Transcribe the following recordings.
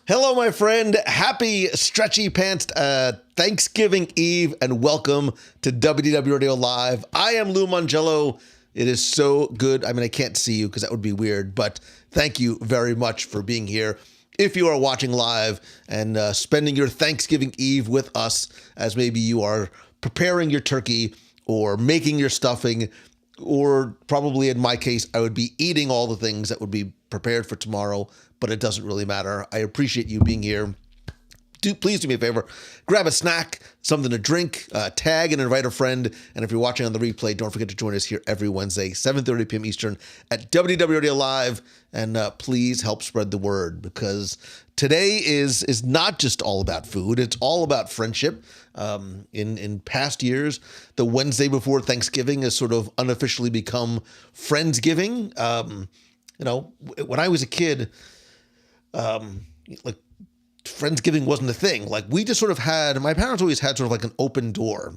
Hello, my friend. Happy stretchy pants Thanksgiving Eve, and welcome to WDW Radio Live. I am Lou Mongello. It is so good. I mean, I can't see you because that would be weird, but thank you very much for being here. If you are watching live and spending your Thanksgiving Eve with us, as maybe you are preparing your turkey or making your stuffing, or probably in my case, I would be eating all the things that would be prepared for tomorrow, but it doesn't really matter. I appreciate you being here. Please do me a favor, grab a snack, something to drink, tag and invite a friend. And if you're watching on the replay, don't forget to join us here every Wednesday, 7:30 p.m. Eastern at WDW Radio Live. And please help spread the word, because today is not just all about food. It's all about friendship. In past years, the Wednesday before Thanksgiving has sort of unofficially become Friendsgiving. When I was a kid, Friendsgiving wasn't a thing. Like, we just sort of had, my parents always had sort of like an open door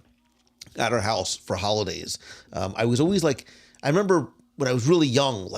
at our house for holidays. I was always like, I remember when I was really young,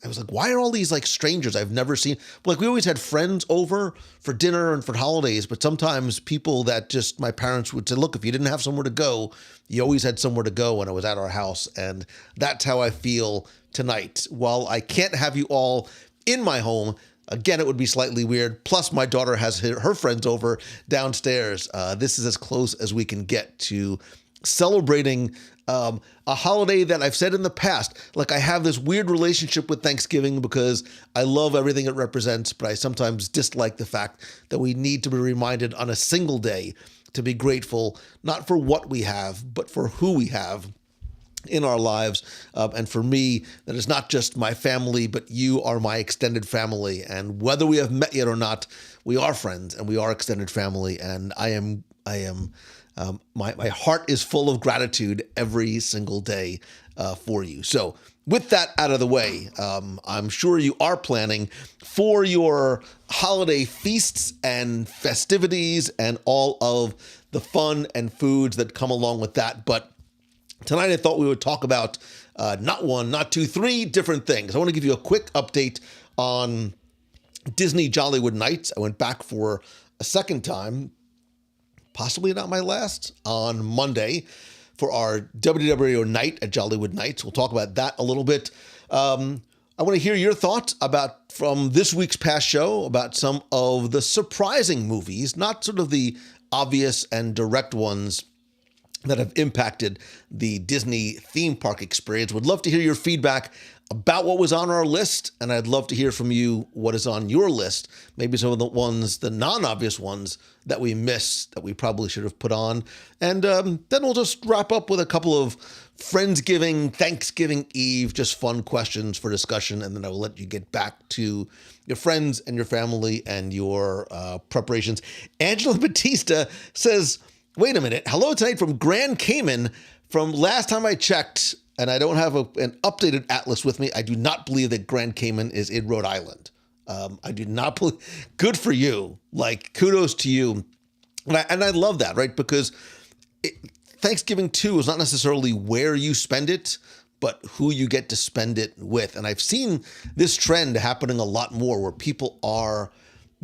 I was like, why are all these like strangers I've never seen? Like, we always had friends over for dinner and for holidays, but sometimes people that just my parents would say, look, if you didn't have somewhere to go, you always had somewhere to go when I was at our house. And that's how I feel tonight. While I can't have you all in my home, again, it would be slightly weird. Plus, my daughter has her friends over downstairs. This is as close as we can get to celebrating a holiday that I've said in the past. Like, I have this weird relationship with Thanksgiving because I love everything it represents, but I sometimes dislike the fact that we need to be reminded on a single day to be grateful, not for what we have, but for who we have in our lives. And for me, that is not just my family, but you are my extended family. And whether we have met yet or not, we are friends and we are extended family. And my heart is full of gratitude every single day for you. So with that out of the way, I'm sure you are planning for your holiday feasts and festivities and all of the fun and foods that come along with that. But tonight, I thought we would talk about not one, not two, three different things. I want to give you a quick update on Disney Jollywood Nights. I went back for a second time, possibly not my last, on Monday for our WDW Radio night at Jollywood Nights. We'll talk about that a little bit. I want to hear your thoughts from this week's past show about some of the surprising movies, not sort of the obvious and direct ones that have impacted the Disney theme park experience. Would love to hear your feedback about what was on our list, and I'd love to hear from you what is on your list, maybe some of the ones, the non-obvious ones that we missed that we probably should have put on. And then we'll just wrap up with a couple of Friendsgiving, Thanksgiving Eve, just fun questions for discussion, and then I will let you get back to your friends and your family and your preparations. Angela Batista says, wait a minute. Hello tonight from Grand Cayman. From last time I checked, and I don't have an updated atlas with me, I do not believe that Grand Cayman is in Rhode Island. I do not believe. Good for you. Like, kudos to you. And I love that, right? Because Thanksgiving, too, is not necessarily where you spend it, but who you get to spend it with. And I've seen this trend happening a lot more, where people are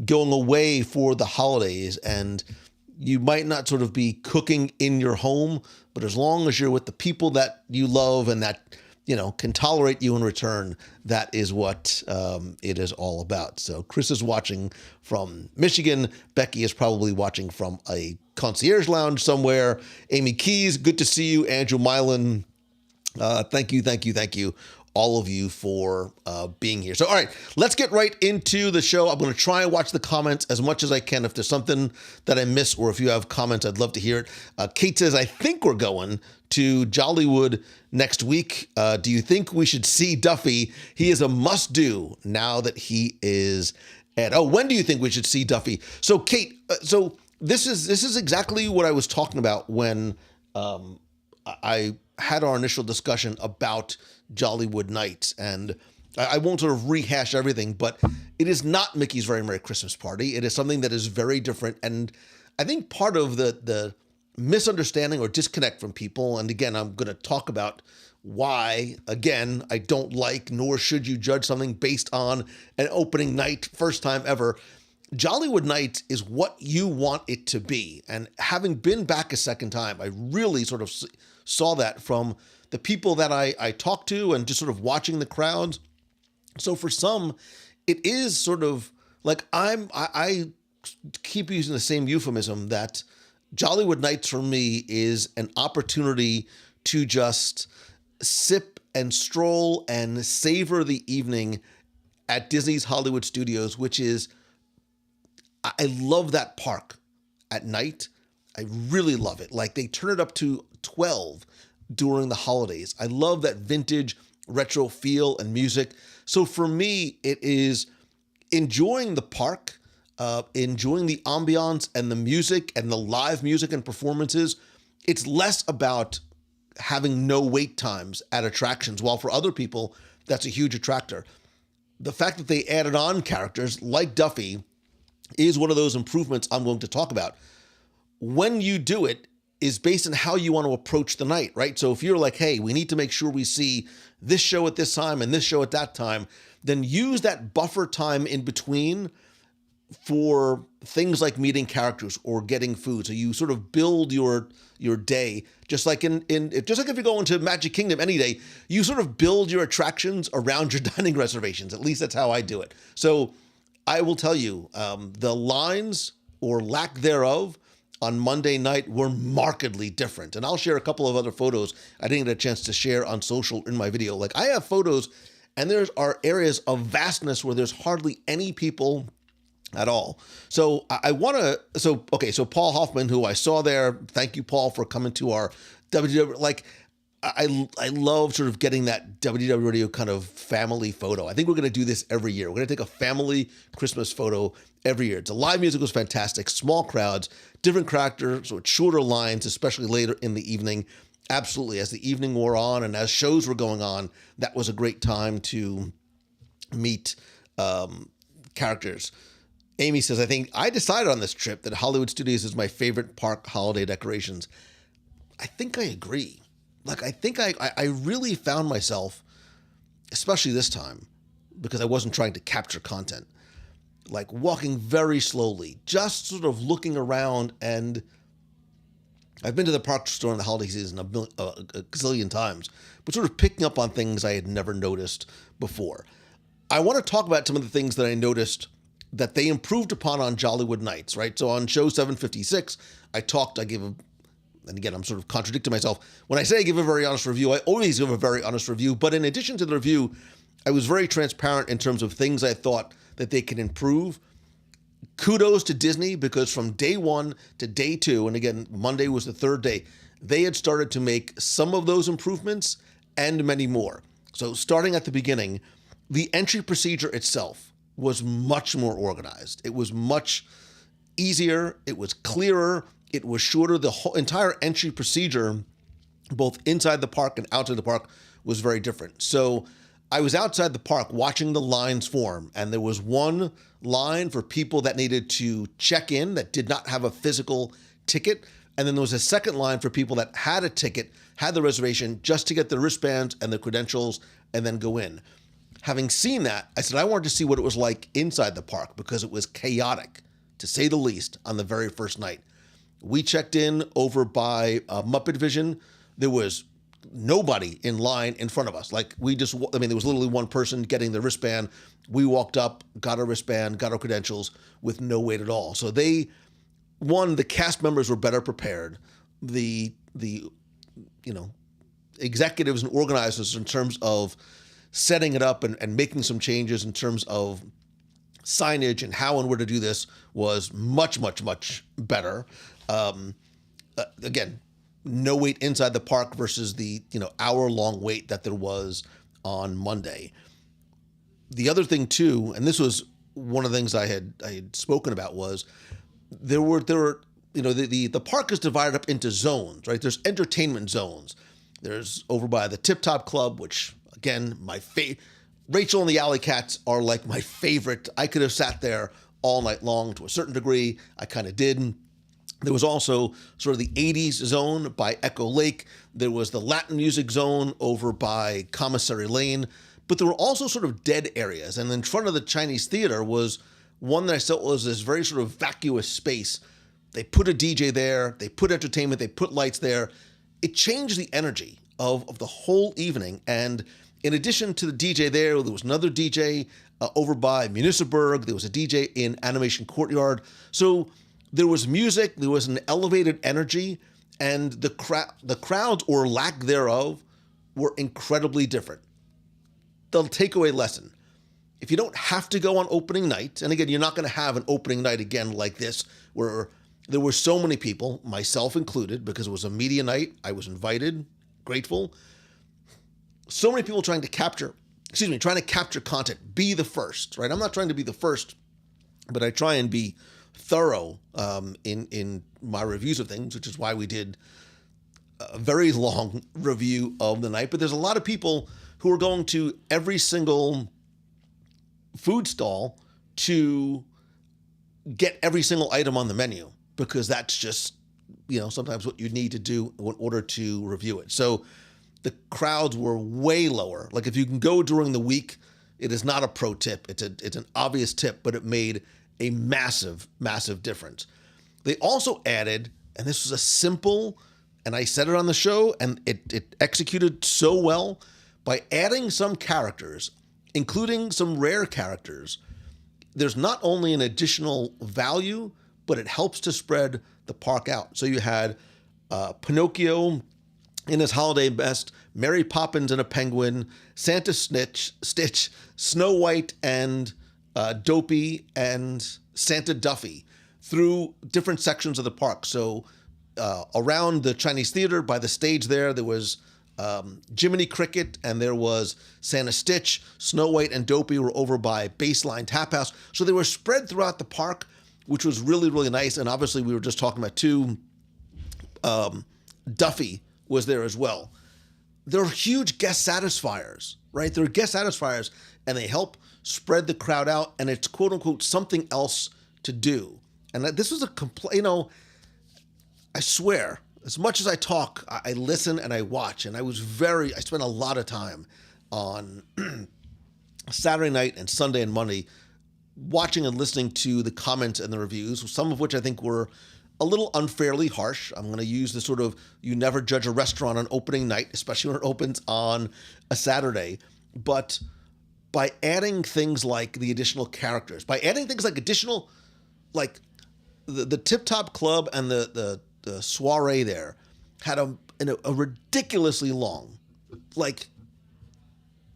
going away for the holidays, and you might not sort of be cooking in your home, but as long as you're with the people that you love and that, can tolerate you in return, that is what it is all about. So Chris is watching from Michigan. Becky is probably watching from a concierge lounge somewhere. Amy Keys, good to see you. Andrew Milan, thank you. All of you for being here. So, all right, let's get right into the show. I'm going to try and watch the comments as much as I can. If there's something that I miss, or if you have comments, I'd love to hear it. Kate says, I think we're going to Jollywood next week. Do you think we should see Duffy? He is a must-do now that he is at... Oh, when do you think we should see Duffy? So, Kate, this is exactly what I was talking about when I had our initial discussion about Jollywood Nights, and I won't sort of rehash everything, but it is not Mickey's Very Merry Christmas Party. It is something that is very different, and I think part of the misunderstanding or disconnect from people, and again, I'm going to talk about why, again, I don't like, nor should you judge something based on an opening night, first time ever, Jollywood Nights is what you want it to be. And having been back a second time, I really sort of saw that from the people that I talked to and just sort of watching the crowds. So for some, it is sort of like I keep using the same euphemism that Jollywood Nights for me is an opportunity to just sip and stroll and savor the evening at Disney's Hollywood Studios, which is, I love that park at night. I really love it. Like, they turn it up to 12 during the holidays. I love that vintage retro feel and music. So for me, it is enjoying the park, enjoying the ambiance and the music and the live music and performances. It's less about having no wait times at attractions, while for other people, that's a huge attractor. The fact that they added on characters like Duffy is one of those improvements I'm going to talk about. When you do it is based on how you want to approach the night, right? So if you're like, hey, we need to make sure we see this show at this time and this show at that time, then use that buffer time in between for things like meeting characters or getting food. So you sort of build your day, just like just like if you go into Magic Kingdom any day, you sort of build your attractions around your dining reservations. At least that's how I do it. So I will tell you, the lines or lack thereof on Monday night were markedly different. And I'll share a couple of other photos I didn't get a chance to share on social in my video. Like, I have photos and there are areas of vastness where there's hardly any people at all. So so Paul Hoffman, who I saw there, thank you, Paul, for coming to our WDW. Like, I love sort of getting that WDW Radio kind of family photo. I think we're going to do this every year. We're going to take a family Christmas photo every year. The live music was fantastic, small crowds, different characters, so shorter lines, especially later in the evening. Absolutely. As the evening wore on and as shows were going on, that was a great time to meet characters. Amy says, I think I decided on this trip that Hollywood Studios is my favorite park holiday decorations. I think I agree. Like, I think I really found myself, especially this time, because I wasn't trying to capture content, like walking very slowly, just sort of looking around. And I've been to the park store in the holiday season a gazillion times, but sort of picking up on things I had never noticed before. I want to talk about some of the things that I noticed that they improved upon on Jollywood Nights, right? So on show 756, and again, I'm sort of contradicting myself. When I say I give a very honest review, I always give a very honest review. But in addition to the review, I was very transparent in terms of things I thought that they could improve. Kudos to Disney, because from day one to day two, and again, Monday was the third day, they had started to make some of those improvements and many more. So starting at the beginning, the entry procedure itself was much more organized. It was much easier. It was clearer. It was shorter. The whole entire entry procedure, both inside the park and outside the park, was very different. So I was outside the park watching the lines form, and there was one line for people that needed to check in that did not have a physical ticket. And then there was a second line for people that had a ticket, had the reservation, just to get the wristbands and the credentials and then go in. Having seen that, I said I wanted to see what it was like inside the park, because it was chaotic, to say the least, on the very first night. We checked in over by Muppet Vision. There was nobody in line in front of us. Like, there was literally one person getting the wristband. We walked up, got our wristband, got our credentials with no wait at all. So the cast members were better prepared. The executives and organizers, in terms of setting it up and making some changes in terms of signage and how and where to do this, was much, much, much better. Again, no wait inside the park versus the hour-long wait that there was on Monday. The other thing too, and this was one of the things I had spoken about, was there were the park is divided up into zones, right? There's entertainment zones. There's over by the Tip Top Club, which, again, Rachel and the Alley Cats are like my favorite. I could have sat there all night long to a certain degree. I kind of did. There was also sort of the 80s zone by Echo Lake. There was the Latin music zone over by Commissary Lane. But there were also sort of dead areas. And in front of the Chinese theater was one that I felt was this very sort of vacuous space. They put a DJ there, they put entertainment, they put lights there. It changed the energy of the whole evening. And in addition to the DJ there was another DJ over by Municipalburg. There was a DJ in Animation Courtyard. So there was music, there was an elevated energy, and the crowds, or lack thereof, were incredibly different. The takeaway lesson: if you don't have to go on opening night, and again, you're not going to have an opening night again like this, where there were so many people, myself included, because it was a media night. I was invited, grateful. So many people trying to capture content, be the first, right? I'm not trying to be the first, but I try and be thorough in my reviews of things, which is why we did a very long review of the night. But there's a lot of people who are going to every single food stall to get every single item on the menu, because that's just, sometimes what you need to do in order to review it. So the crowds were way lower. Like, if you can go during the week, it is not a pro tip. It's an obvious tip, but it made a massive, massive difference. They also added, and this was a simple, and I said it on the show, and it executed so well, by adding some characters, including some rare characters. There's not only an additional value, but it helps to spread the park out. So you had Pinocchio in his holiday best, Mary Poppins and a penguin, Santa Stitch, Snow White and Dopey, and Santa Duffy through different sections of the park. So around the Chinese Theater, by the stage there was Jiminy Cricket, and there was Santa Stitch. Snow White and Dopey were over by Baseline Tap House. So they were spread throughout the park, which was really, really nice. And obviously we were just talking about too, Duffy was there as well. They're huge guest satisfiers, right? They're guest satisfiers, and they help spread the crowd out, and it's quote unquote something else to do. And this was I swear, as much as I talk, I listen and I watch, and I spent a lot of time on Saturday night and Sunday and Monday watching and listening to the comments and the reviews, some of which I think were a little unfairly harsh. I'm going to use the sort of, you never judge a restaurant on opening night, especially when it opens on a Saturday. But by adding things like the additional characters, by adding things like the Tip Top Club and the soiree there had a ridiculously long,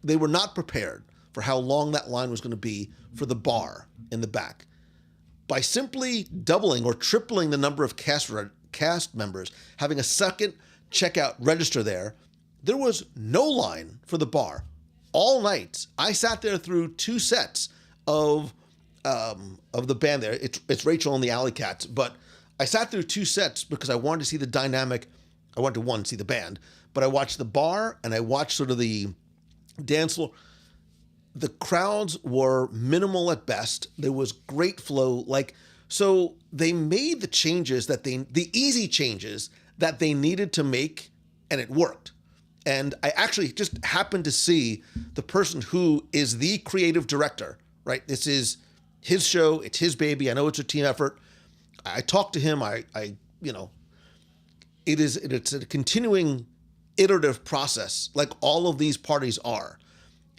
they were not prepared for how long that line was going to be for the bar in the back. By simply doubling or tripling the number of cast members, having a second checkout register there was no line for the bar all night. I sat there through 2 sets of the band there. It's Rachel and the Alley Cats, but I sat through 2 sets because I wanted to see the dynamic. I wanted to, see the band, but I watched the bar and I watched sort of the dance floor. The crowds were minimal at best. There was great flow. So they made the easy changes that they needed to make, and it worked. And I actually just happened to see the person who is the creative director, right? This is his show. It's his baby. I know it's a team effort. I talked to him. It's a continuing iterative process, like all of these parties are.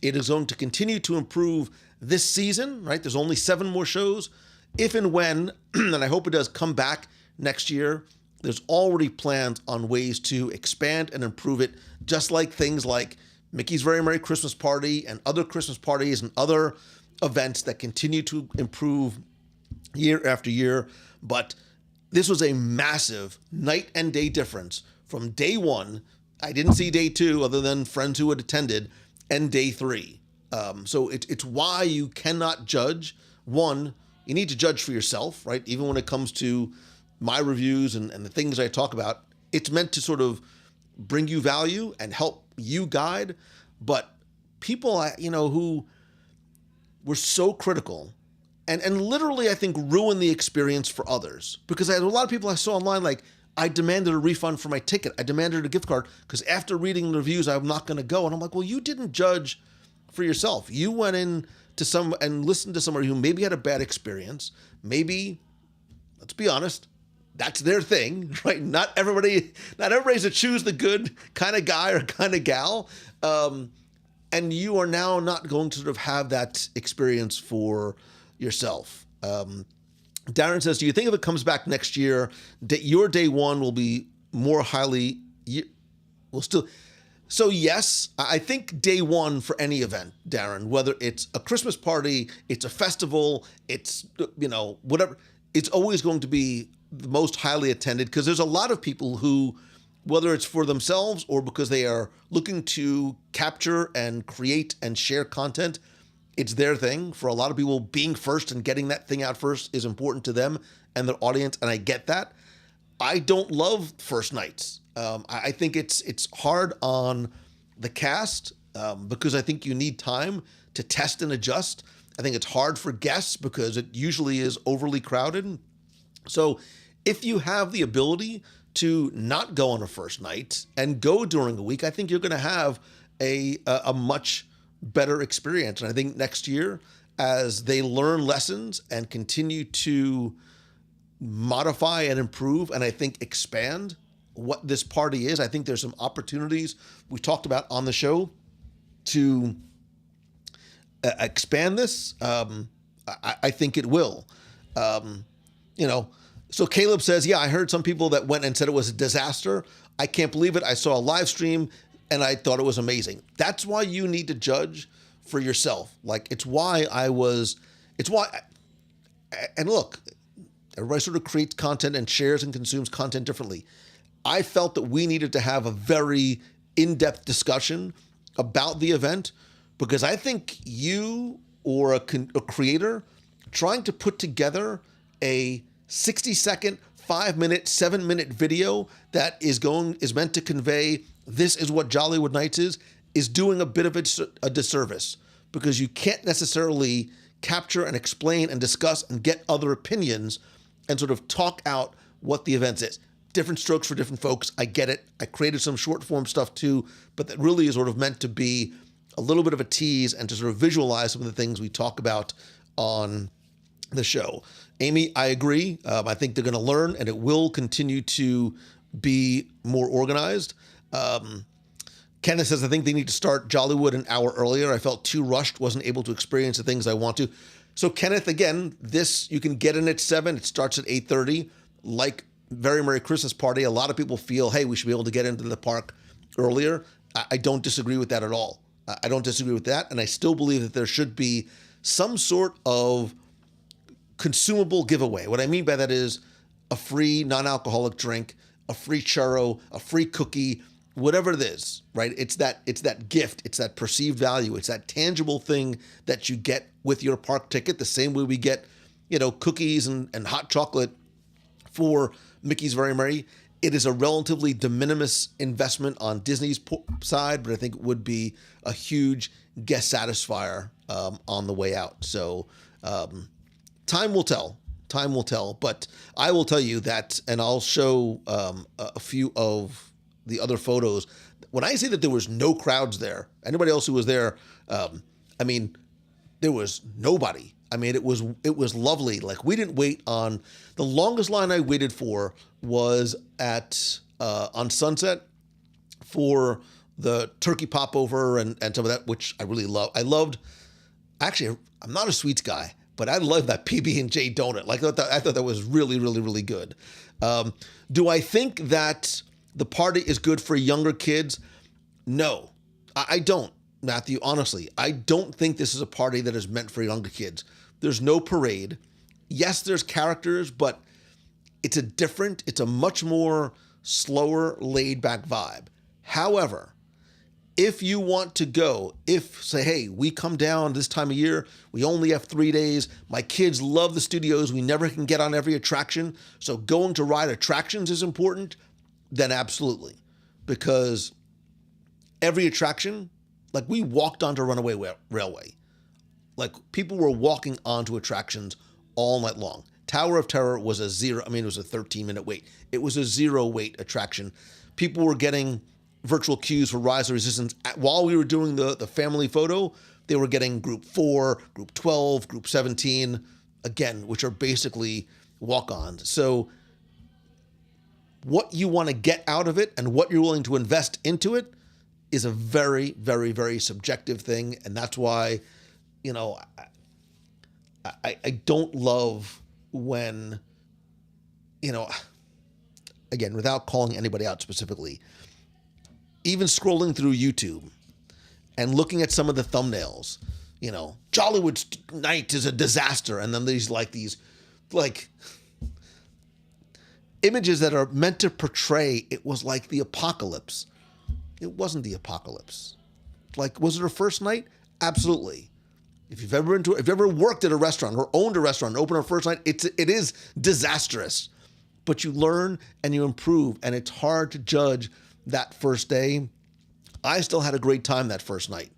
It is going to continue to improve this season, right? There's only 7 more shows. If and when, and I hope it does come back next year, there's already plans on ways to expand and improve it, just like things like Mickey's Very Merry Christmas Party and other Christmas parties and other events that continue to improve year after year. But this was a massive night and day difference from day 1. I didn't see day 2 other than friends who had attended, and day 3. So it's why you cannot judge. One, you need to judge for yourself, right? Even when it comes to my reviews and the things I talk about, it's meant to sort of bring you value and help you guide. But people, who were so critical and literally, I think, ruined the experience for others. Because I had a lot of people I saw online, I demanded a refund for my ticket. I demanded a gift card because after reading the reviews, I'm not going to go. And I'm like, well, you didn't judge for yourself. You went in and listen to somebody who maybe had a bad experience. Maybe, let's be honest, that's their thing, right? Not everybody's to choose the good kind of guy or kind of gal. And you are now not going to sort of have that experience for yourself. Darren says, do you think if it comes back next year, that your day one will be more highly, So yes, I think day one for any event, Darren, whether it's a Christmas party, it's a festival, it's, whatever, it's always going to be the most highly attended, because there's a lot of people who, whether it's for themselves or because they are looking to capture and create and share content, it's their thing. For a lot of people, being first and getting that thing out first is important to them and their audience, and I get that. I don't love first nights. I think it's hard on the cast because I think you need time to test and adjust. I think it's hard for guests because it usually is overly crowded. So if you have the ability to not go on a first night and go during a week, I think you're going to have a much better experience. And I think next year, as they learn lessons and continue to modify and improve, and I think expand what this party is, I think there's some opportunities we talked about on the show to expand this. I think it will. So Caleb says, yeah, I heard some people that went and said it was a disaster. I can't believe it. I saw a live stream and I thought it was amazing. That's why you need to judge for yourself. And look, everybody sort of creates content and shares and consumes content differently. I felt that we needed to have a very in-depth discussion about the event, because I think you or a creator trying to put together a 60-second, 5-minute, 7-minute video that is meant to convey this is what Jollywood Nights is doing a bit of a disservice, because you can't necessarily capture and explain and discuss and get other opinions and sort of talk out what the event is. Different strokes for different folks. I get it. I created some short form stuff too, but that really is sort of meant to be a little bit of a tease and to sort of visualize some of the things we talk about on the show. Amy, I agree. I think they're going to learn, and it will continue to be more organized. Kenneth says, I think they need to start Jollywood an hour earlier. I felt too rushed, wasn't able to experience the things I want to. So Kenneth, again, this, you can get in at 7. It starts at 8:30. Like Very Merry Christmas Party, a lot of people feel, hey, we should be able to get into the park earlier. I don't disagree with that at all. I don't disagree with that. And I still believe that there should be some sort of consumable giveaway. What I mean by that is a free non-alcoholic drink, a free churro, a free cookie, whatever it is, right? It's that gift. It's that perceived value. It's that tangible thing that you get with your park ticket, the same way we get, cookies and hot chocolate for Mickey's Very Merry. It is a relatively de minimis investment on Disney's side, but I think it would be a huge guest satisfier on the way out. So time will tell. Time will tell. But I will tell you that, and I'll show a few of the other photos. When I say that there was no crowds there, anybody else who was there, there was nobody. It was lovely. Like, we didn't wait on, the longest line I waited for was on Sunset for the turkey popover and some of that, which I really love. Actually, I'm not a sweets guy, but I love that PB&J donut. Like, I thought that was really, really, really good. Do I think that the party is good for younger kids? No, I don't, Matthew. Honestly, I don't think this is a party that is meant for younger kids. There's no parade. Yes, there's characters, but it's a much more slower, laid-back vibe. However, if you want to go, say, hey, we come down this time of year, we only have 3 days, my kids love the studios, we never can get on every attraction, so going to ride attractions is important, then absolutely. Because every attraction, like, we walked onto Runaway Railway. Like, people were walking onto attractions all night long. Tower of Terror was it was a 13-minute wait. It was a 0 wait attraction. People were getting virtual queues for Rise of Resistance. While we were doing the family photo, they were getting group 4, group 12, group 17, again, which are basically walk-ons. So what you want to get out of it and what you're willing to invest into it is a very, very, very subjective thing. And that's why, I don't love when, again, without calling anybody out specifically, even scrolling through YouTube and looking at some of the thumbnails, Jollywood Night is a disaster. And then these images that are meant to portray it was like the apocalypse. It wasn't the apocalypse. Like, was it a first night? Absolutely. If you've ever worked at a restaurant or owned a restaurant, opened a first night, it is disastrous. But you learn and you improve, and it's hard to judge that first day. I still had a great time that first night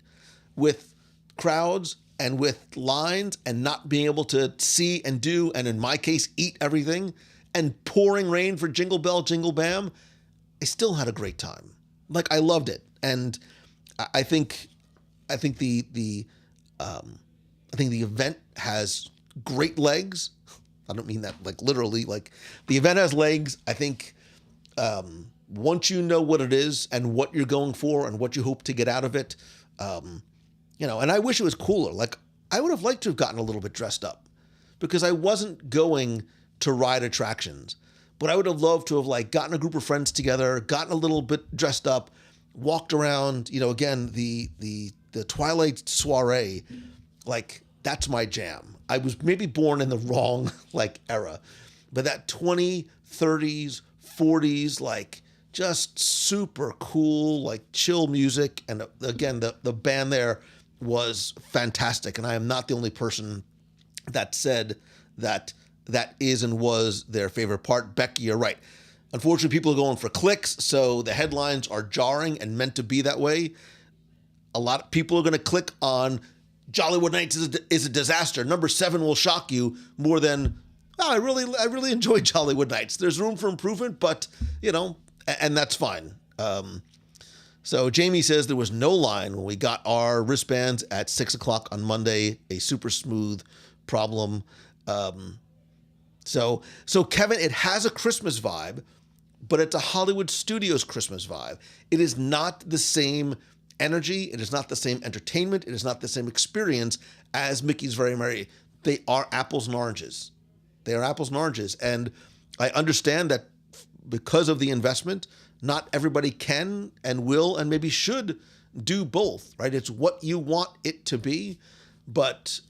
with crowds and with lines and not being able to see and do, and in my case, eat everything, and pouring rain for Jingle Bell, Jingle Bam. I still had a great time. Like, I loved it. And I think the event has great legs. I don't mean that like literally, like the event has legs. I think once you know what it is and what you're going for and what you hope to get out of it, and I wish it was cooler. Like, I would have liked to have gotten a little bit dressed up because I wasn't going to ride attractions, but I would have loved to have like gotten a group of friends together, gotten a little bit dressed up, walked around, again, the Twilight soiree, like that's my jam. I was maybe born in the wrong like era, but that 20s, 30s, 40s, like just super cool, like chill music. And again, the band there was fantastic. And I am not the only person that said that is and was their favorite part. Becky, you're right. Unfortunately, people are going for clicks, so the headlines are jarring and meant to be that way. A lot of people are going to click on Jollywood Nights is a disaster. Number 7 will shock you more than, I really enjoy Jollywood Nights. There's room for improvement, but, and that's fine. So Jamie says there was no line when we got our wristbands at 6 o'clock on Monday, a super smooth problem. So Kevin, it has a Christmas vibe, but it's a Hollywood Studios Christmas vibe. It is not the same energy. It is not the same entertainment. It is not the same experience as Mickey's Very Merry. They are apples and oranges. They are apples and oranges. And I understand that because of the investment, not everybody can and will and maybe should do both, right? It's what you want it to be. But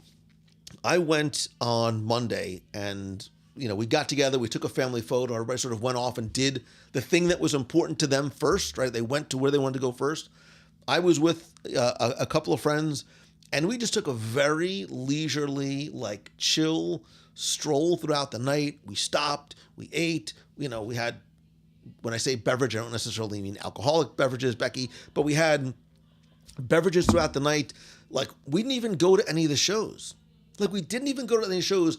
I went on Monday and we got together, we took a family photo, everybody sort of went off and did the thing that was important to them first, right? They went to where they wanted to go first. I was with a couple of friends, and we just took a very leisurely, like chill stroll throughout the night. We stopped, we ate, we had, when I say beverage, I don't necessarily mean alcoholic beverages, Becky, but we had beverages throughout the night. Like, we didn't even go to any of the shows. Like, we didn't even go to any shows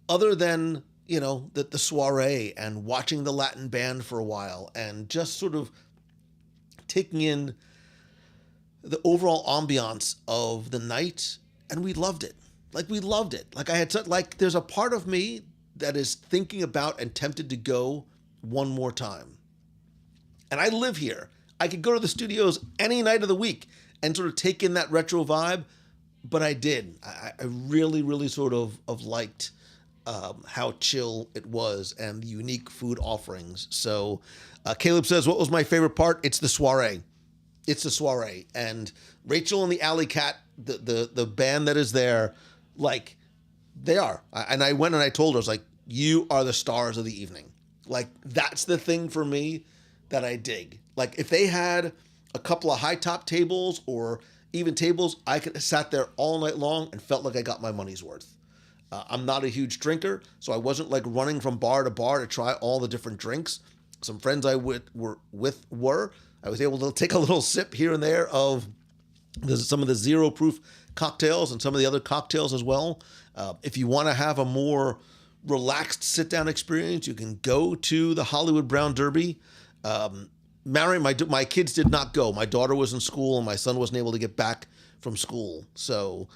other than, the soiree and watching the Latin band for a while and just sort of taking in the overall ambiance of the night. And we loved it. Like, we loved it. Like, there's a part of me that is thinking about and tempted to go one more time. And I live here. I could go to the studios any night of the week and sort of take in that retro vibe, but I did. I really, really sort of liked how chill it was and the unique food offerings. So Caleb says, what was my favorite part? It's the soiree. It's the soiree. And Rachel and the Alley Cat, the band that is there, like, they are. And I went and I told her, I was like, you are the stars of the evening. Like, that's the thing for me that I dig. Like, if they had a couple of high top tables or even tables, I could have sat there all night long and felt like I got my money's worth. I'm not a huge drinker, so I wasn't like running from bar to bar to try all the different drinks. Some friends I were. I was able to take a little sip here and there of some of the zero proof cocktails and some of the other cocktails as well. If you want to have a more relaxed sit down experience, you can go to the Hollywood Brown Derby. my kids did not go. My daughter was in school and my son wasn't able to get back from school. So,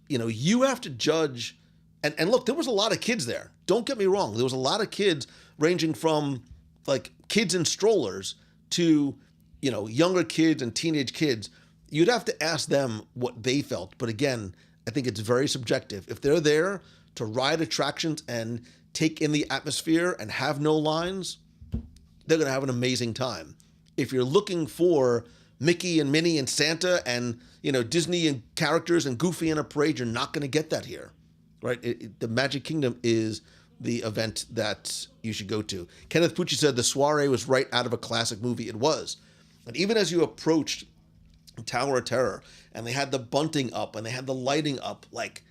you have to judge. And look, there was a lot of kids there. Don't get me wrong. There was a lot of kids ranging from like kids in strollers to, younger kids and teenage kids. You'd have to ask them what they felt. But again, I think it's very subjective. If they're there to ride attractions and take in the atmosphere and have no lines, they're going to have an amazing time. If you're looking for Mickey and Minnie and Santa and, Disney and characters and Goofy in a parade, you're not going to get that here, right? The Magic Kingdom is the event that you should go to. Kenneth Pucci said the soiree was right out of a classic movie. It was. And even as you approached Tower of Terror and they had the bunting up and they had the lighting up, like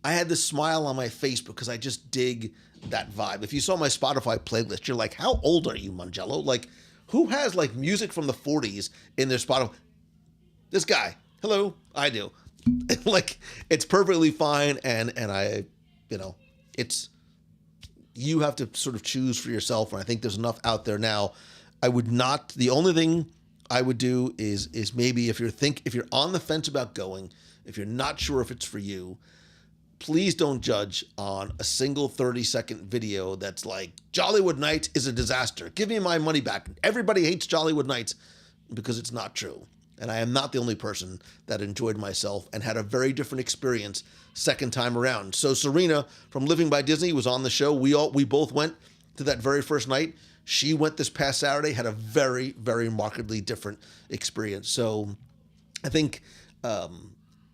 I had this smile on my face because I just dig that vibe. If you saw my Spotify playlist, you're like, how old are you, Mongello? Like, who has like music from the 40s in their Spotify? This guy. Hello, I do. Like, it's perfectly fine. And I, you have to sort of choose for yourself. And I think there's enough out there now. The only thing I would do is maybe if you're on the fence about going, if you're not sure if it's for you, please don't judge on a single 30-second video that's like, Jollywood Nights is a disaster. Give me my money back. Everybody hates Jollywood Nights, because it's not true. And I am not the only person that enjoyed myself and had a very different experience second time around. So Serena from Living by Disney was on the show. We both went to that very first night. She went this past Saturday, had a very, very markedly different experience. So I think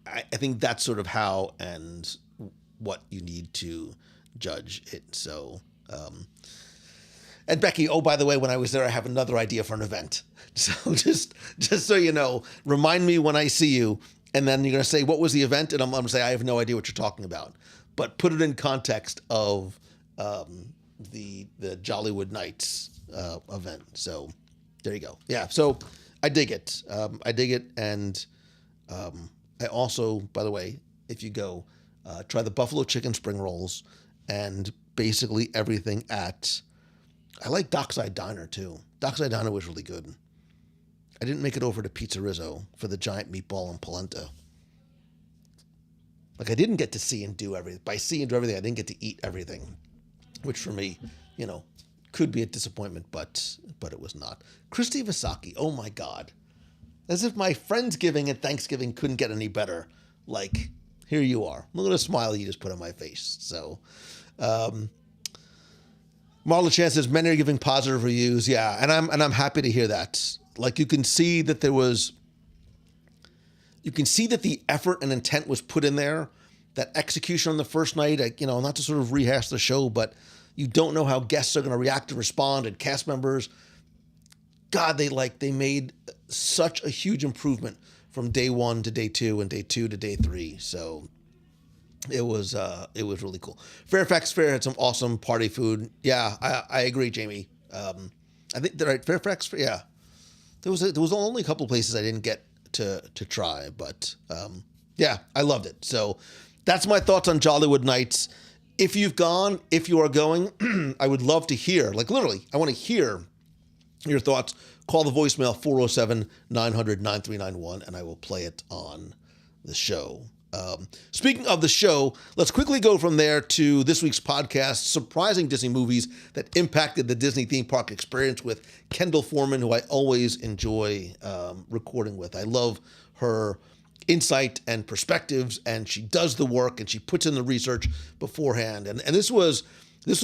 I think that's sort of how and what you need to judge it. So, and Becky, oh, by the way, when I was there, I have another idea for an event. So just so you know, remind me when I see you, and then you're going to say, what was the event? And I'm going to say, I have no idea what you're talking about, but put it in context of the Jollywood Nights event. So there you go. Yeah. So I dig it. And I also, by the way, if you go, try the buffalo chicken spring rolls and basically everything I like Dockside Diner too. Dockside Diner was really good. I didn't make it over to Pizza Rizzo for the giant meatball and polenta. Like I didn't get to see and do everything. By see and do everything, I didn't get to eat everything, which for me, could be a disappointment, but it was not. Christy Vasaki, oh my God. As if my Friendsgiving and Thanksgiving couldn't get any better. Like, here you are. Look at the smile you just put on my face. So, Marla Chan says many are giving positive reviews. Yeah, and I'm happy to hear that. Like you can see that the effort and intent was put in there. That execution on the first night, not to sort of rehash the show, but you don't know how guests are going to react and respond, and cast members. God, they made such a huge improvement from day one to day two and day two to day three. So it was really cool. Fairfax Fair had some awesome party food. Yeah, I agree, Jamie. I think right, Fairfax Fair. Yeah, there was only a couple places I didn't get to try, but yeah, I loved it. So that's my thoughts on Jollywood Nights. If you are going, I would love to hear. Like literally, I want to hear your thoughts. Call the voicemail 407-900-9391, and I will play it on the show. Speaking of the show, let's quickly go from there to this week's podcast, Surprising Disney Movies That Impacted the Disney Theme Park Experience, with Kendall Foreman, who I always enjoy recording with. I love her insight and perspectives, and she does the work and she puts in the research beforehand. And this was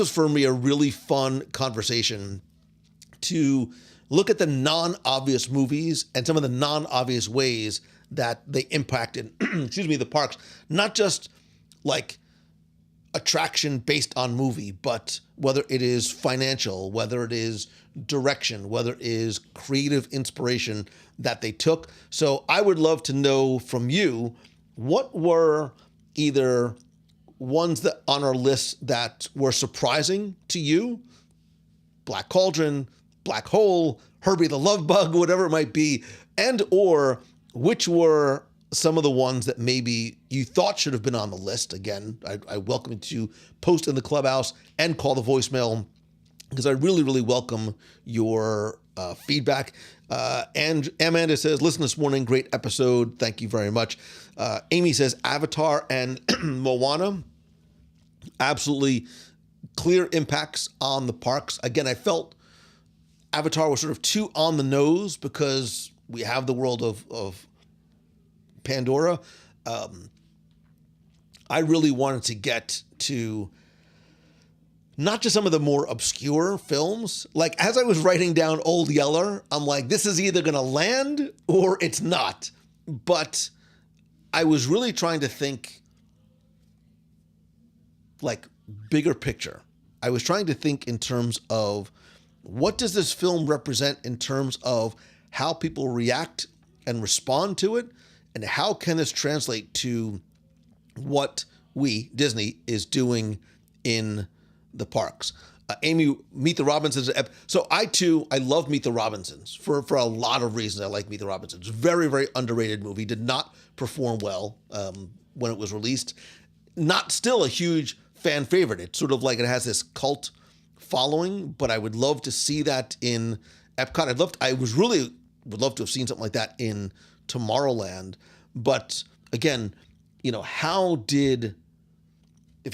for me a really fun conversation to look at the non-obvious movies and some of the non-obvious ways that they impacted, the parks, not just like attraction based on movie, but whether it is financial, whether it is direction, whether it is creative inspiration that they took. So I would love to know from you, what were either ones that on our list that were surprising to you, Black Cauldron, Black Hole, Herbie the Love Bug, whatever it might be, and or which were some of the ones that maybe you thought should have been on the list. Again, I welcome you to post in the clubhouse and call the voicemail, because I really, really welcome your feedback. And Amanda says, listen this morning, great episode. Thank you very much. Amy says, Avatar and Moana, absolutely clear impacts on the parks. Again, I felt Avatar was sort of too on the nose because we have the world of Pandora. I really wanted to get to not just some of the more obscure films. Like, as I was writing down Old Yeller, I'm like, this is either going to land or it's not. But I was really trying to think, like, bigger picture. I was trying to think in terms of what does this film represent in terms of how people react and respond to it, and how can this translate to what we, Disney, is doing in the parks. Amy, Meet the Robinsons. So I love Meet the Robinsons for a lot of reasons. I like Meet the Robinsons. Very, very underrated movie. Did not perform well when it was released. Not still a huge fan favorite. It's sort of like it has this cult following, but I would love to see that in Epcot. I would love to have seen something like that in Tomorrowland. But again, if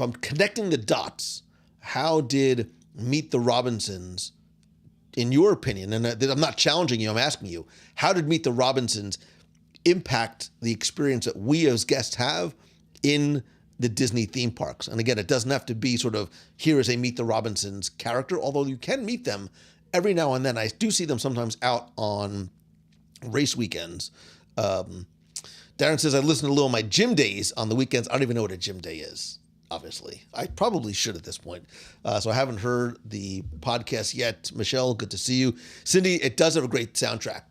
I'm connecting the dots, how did Meet the Robinsons, in your opinion, and I'm not challenging you, I'm asking you, how did Meet the Robinsons impact the experience that we as guests have in the Disney theme parks? And again, it doesn't have to be sort of, here is a Meet the Robinsons character, although you can meet them every now and then. I do see them sometimes out on race weekends. Darren says, I listen to Lou on my gym days on the weekends. I don't even know what a gym day is, obviously. I probably should at this point. So I haven't heard the podcast yet. Michelle, good to see you. Cindy, it does have a great soundtrack.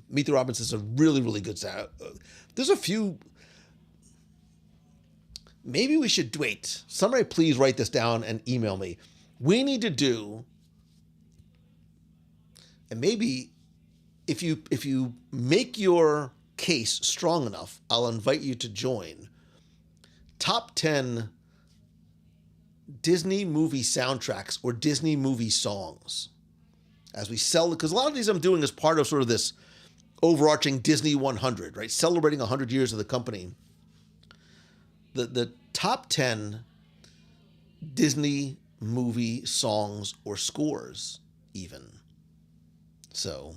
Meet the Robinsons is a really, really good sound. There's a few. Maybe we should wait. Somebody please write this down and email me. We need to do, and maybe if you make your case strong enough, I'll invite you to join top 10 Disney movie soundtracks or Disney movie songs as we sell it. Because a lot of these I'm doing as part of sort of this overarching Disney 100, right? Celebrating 100 years of the company. The top 10 Disney movie songs or scores even. So,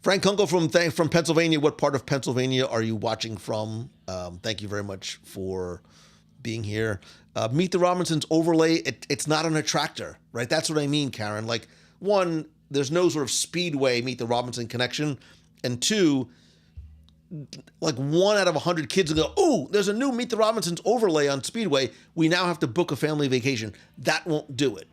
Frank Kunkel from Pennsylvania. What part of Pennsylvania are you watching from? Thank you very much for being here. Meet the Robinsons overlay. It's not an attractor, right? That's what I mean, Karen. Like, one, there's no sort of Speedway Meet the Robinson connection. And two, like 1 out of 100 kids will go, "Ooh, there's a new Meet the Robinsons overlay on Speedway. We now have to book a family vacation." That won't do it.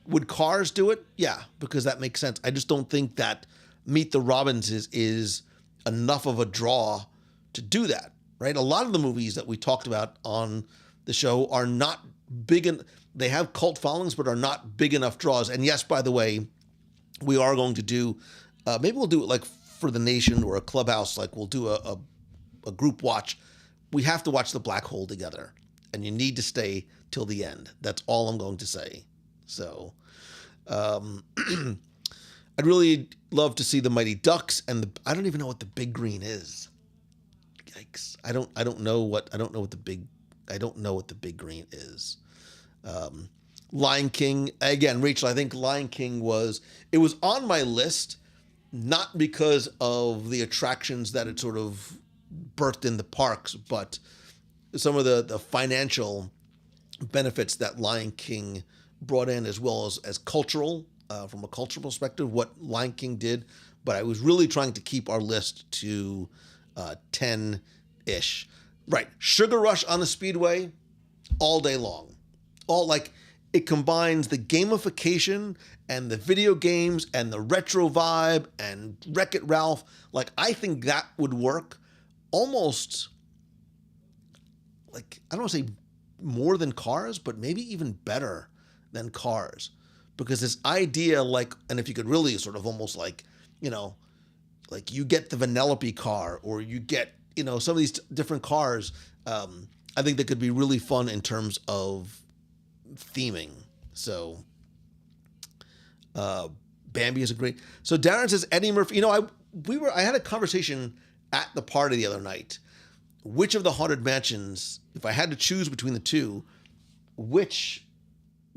Would Cars do it? Yeah, because that makes sense. I just don't think that Meet the Robinsons is enough of a draw to do that, right? A lot of the movies that we talked about on the show are not big, and they have cult followings, but are not big enough draws. And yes, by the way, we are going to do, maybe we'll do it like for the nation or a clubhouse, like we'll do a group watch. We have to watch The Black Hole together, and you need to stay till the end. That's all I'm going to say. So, I'd really love to see the Mighty Ducks, and I don't even know what the Big Green is. Yikes! I don't know what the Big Green is. Lion King again, Rachel. I think Lion King was on my list, not because of the attractions that it sort of birthed in the parks, but some of the financial benefits that Lion King brought in, as well as cultural, from a cultural perspective, what Lion King did. But I was really trying to keep our list to 10-ish. Right. Sugar Rush on the Speedway all day long. It combines the gamification and the video games and the retro vibe and Wreck-It Ralph. Like, I think that would work almost, like, I don't want to say more than Cars, but maybe even better than Cars. Because this idea, like, and if you could really sort of almost like, like you get the Vanellope car, or you get, some of these different cars, I think that could be really fun in terms of theming. So, Bambi is a great. So Darren says Eddie Murphy. I had a conversation at the party the other night. Which of the Haunted Mansions, if I had to choose between the two, which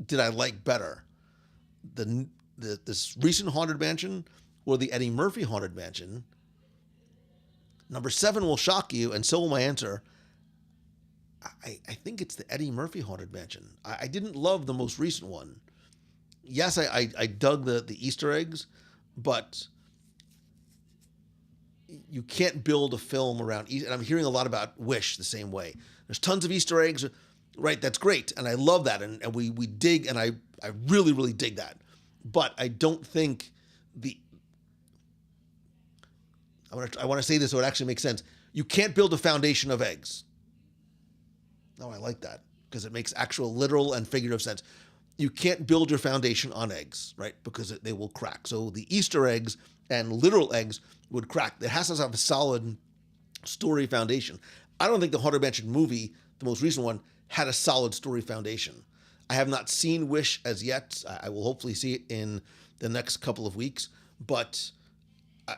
did I like better? This recent Haunted Mansion or the Eddie Murphy Haunted Mansion? Number 7 will shock you, and so will my answer. I think it's the Eddie Murphy Haunted Mansion. I didn't love the most recent one. Yes, I dug the Easter eggs, but you can't build a film around, and I'm hearing a lot about Wish the same way. There's tons of Easter eggs, right? That's great, and I love that, and we dig, and I really, really dig that. But I don't think I want to say this so it actually makes sense. You can't build a foundation of eggs. No, I like that because it makes actual literal and figurative sense. You can't build your foundation on eggs, right? Because they will crack. So the Easter eggs and literal eggs would crack. It has to have a solid story foundation. I don't think the Haunted Mansion movie, the most recent one, had a solid story foundation. I have not seen Wish as yet. I will hopefully see it in the next couple of weeks. But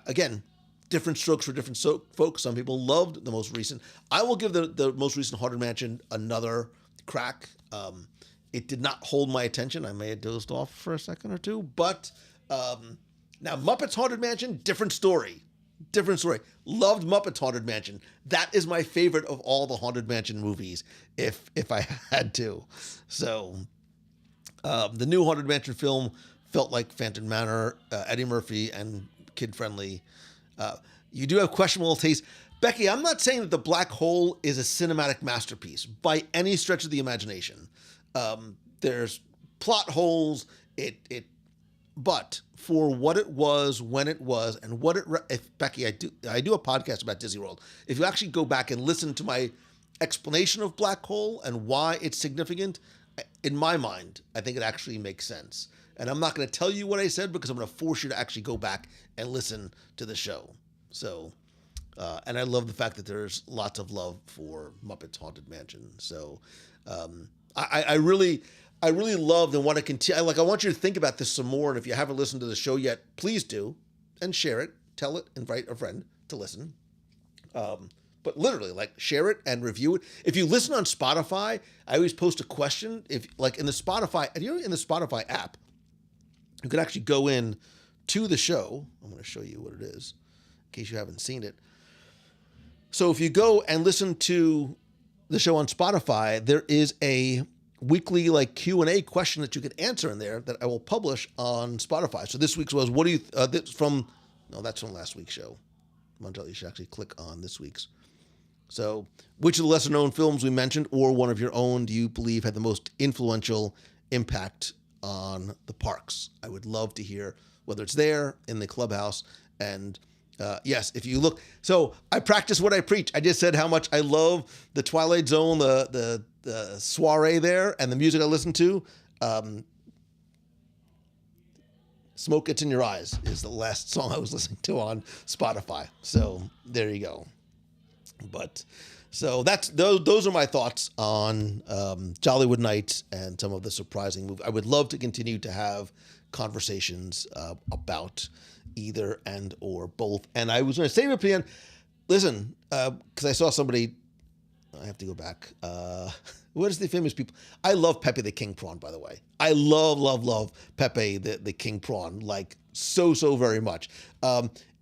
again, different strokes for different folks. Some people loved the most recent. I will give the most recent Haunted Mansion another crack. It did not hold my attention. I may have dozed off for a second or two. But now Muppets Haunted Mansion, different story. Loved Muppets Haunted Mansion. That is my favorite of all the Haunted Mansion movies, if I had to. So the new Haunted Mansion film felt like Phantom Manor, Eddie Murphy, and kid-friendly. You do have questionable taste. Becky, I'm not saying that The Black Hole is a cinematic masterpiece by any stretch of the imagination. There's plot holes. But for what it was, when it was, and what it, Becky, I do a podcast about Disney World. If you actually go back and listen to my explanation of Black Hole and why it's significant, in my mind, I think it actually makes sense. And I'm not going to tell you what I said because I'm going to force you to actually go back and listen to the show. So, and I love the fact that there's lots of love for Muppets Haunted Mansion. So, I really loved and want to continue. I want you to think about this some more. And if you haven't listened to the show yet, please do and share it. Tell it. Invite a friend to listen. But literally, share it and review it. If you listen on Spotify, I always post a question. If in the Spotify app, you can actually go in to the show. I'm going to show you what it is in case you haven't seen it. So if you go and listen to the show on Spotify, there is a weekly Q&A question that you can answer in there that I will publish on Spotify. So this week's was, what do you, that's from last week's show. Mongello, you should actually click on this week's. So which of the lesser known films we mentioned or one of your own do you believe had the most influential impact on the parks? I would love to hear whether it's there in the clubhouse. And yes, if you look, so I practice what I preach. I just said how much I love the Twilight Zone, the soiree there, and the music I listen to. Smoke Gets in Your Eyes is the last song I was listening to on Spotify. So there you go. But so those are my thoughts on Jollywood Nights and some of the surprising movies. I would love to continue to have conversations about either and or both. And I was going to say at the end, listen, because I saw somebody, I have to go back. What is the famous people? I love Pepe the King Prawn, by the way. I love Pepe the King Prawn, so very much.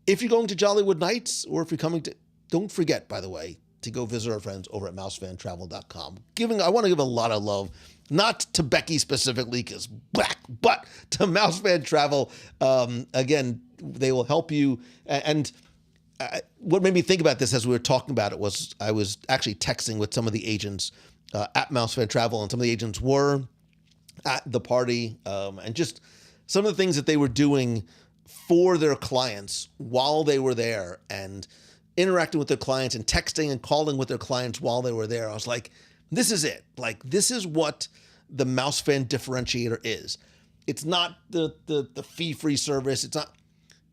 If you're going to Jollywood Nights or if you're coming to, don't forget, by the way, to go visit our friends over at mousefantravel.com. I want to give a lot of love, not to Becky specifically, because but to Mousefan Travel. Again, they will help you. And what made me think about this as we were talking about it was I was actually texting with some of the agents at Mousefan Travel, and some of the agents were at the party, and just some of the things that they were doing for their clients while they were there, and interacting with their clients and texting and calling with their clients while they were there. I was like, this is it. This is what the Mousefan differentiator is. It's not the fee-free service.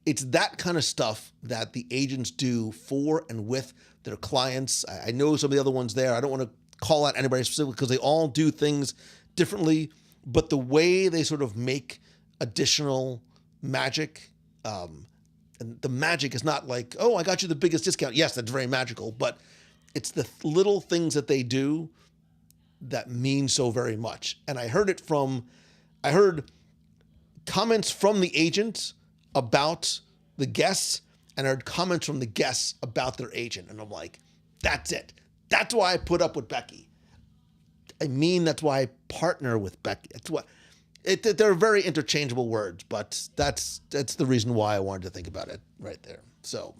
It's that kind of stuff that the agents do for and with their clients. I know some of the other ones there. I don't want to call out anybody specifically because they all do things differently, but the way they sort of make additional magic. And the magic is not like, oh, I got you the biggest discount. Yes, that's very magical, but it's the little things that they do that mean so very much. And I heard comments from the agent about the guests, and I heard comments from the guests about their agent. And I'm like, that's it. That's why I put up with Becky. That's why I partner with Becky. They're very interchangeable words, but that's the reason why I wanted to think about it right there. So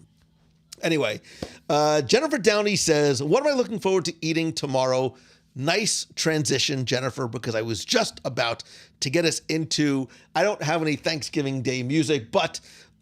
anyway, Jennifer Downey says, what am I looking forward to eating tomorrow? Nice transition, Jennifer, because I was just about to get us into, I don't have any Thanksgiving Day music, but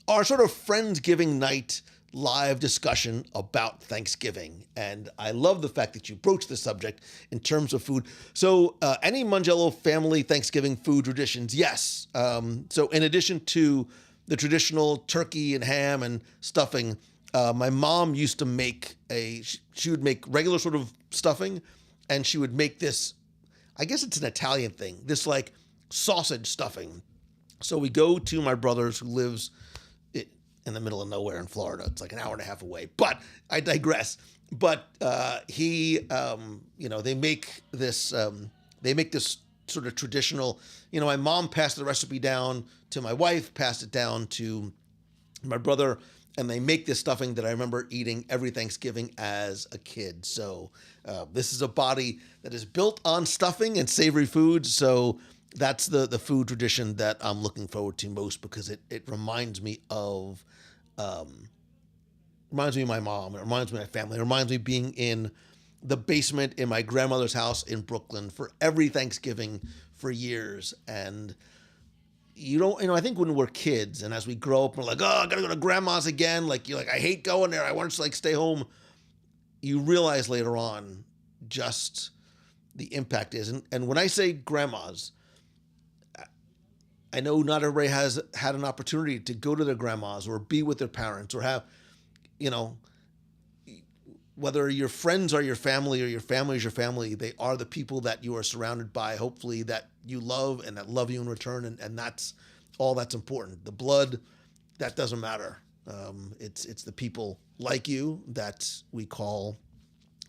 our sort of Friendsgiving night live discussion about Thanksgiving. And I love the fact that you broached the subject in terms of food. So any Mongello family Thanksgiving food traditions? Yes. So in addition to the traditional turkey and ham and stuffing, my mom used to make she would make regular sort of stuffing, and she would make this, I guess it's an Italian thing, this like sausage stuffing. So we go to my brother's, who lives in the middle of nowhere in Florida. It's like an hour and a half away, but I digress. But they make this sort of traditional, my mom passed the recipe down to my wife, passed it down to my brother, and they make this stuffing that I remember eating every Thanksgiving as a kid. So this is a body that is built on stuffing and savory foods. So that's the food tradition that I'm looking forward to most, because it reminds me of my mom. It reminds me of my family. It reminds me of being in the basement in my grandmother's house in Brooklyn for every Thanksgiving for years. And I think when we're kids and as we grow up, we're like, oh, I gotta go to grandma's again. Like, you're like, I hate going there. I want to stay home. You realize later on just the impact is. And when I say grandma's, I know not everybody has had an opportunity to go to their grandmas or be with their parents or have, whether your friends are your family or your family is your family, they are the people that you are surrounded by, hopefully, that you love and that love you in return. And that's all that's important. The blood, that doesn't matter. It's the people like you that we call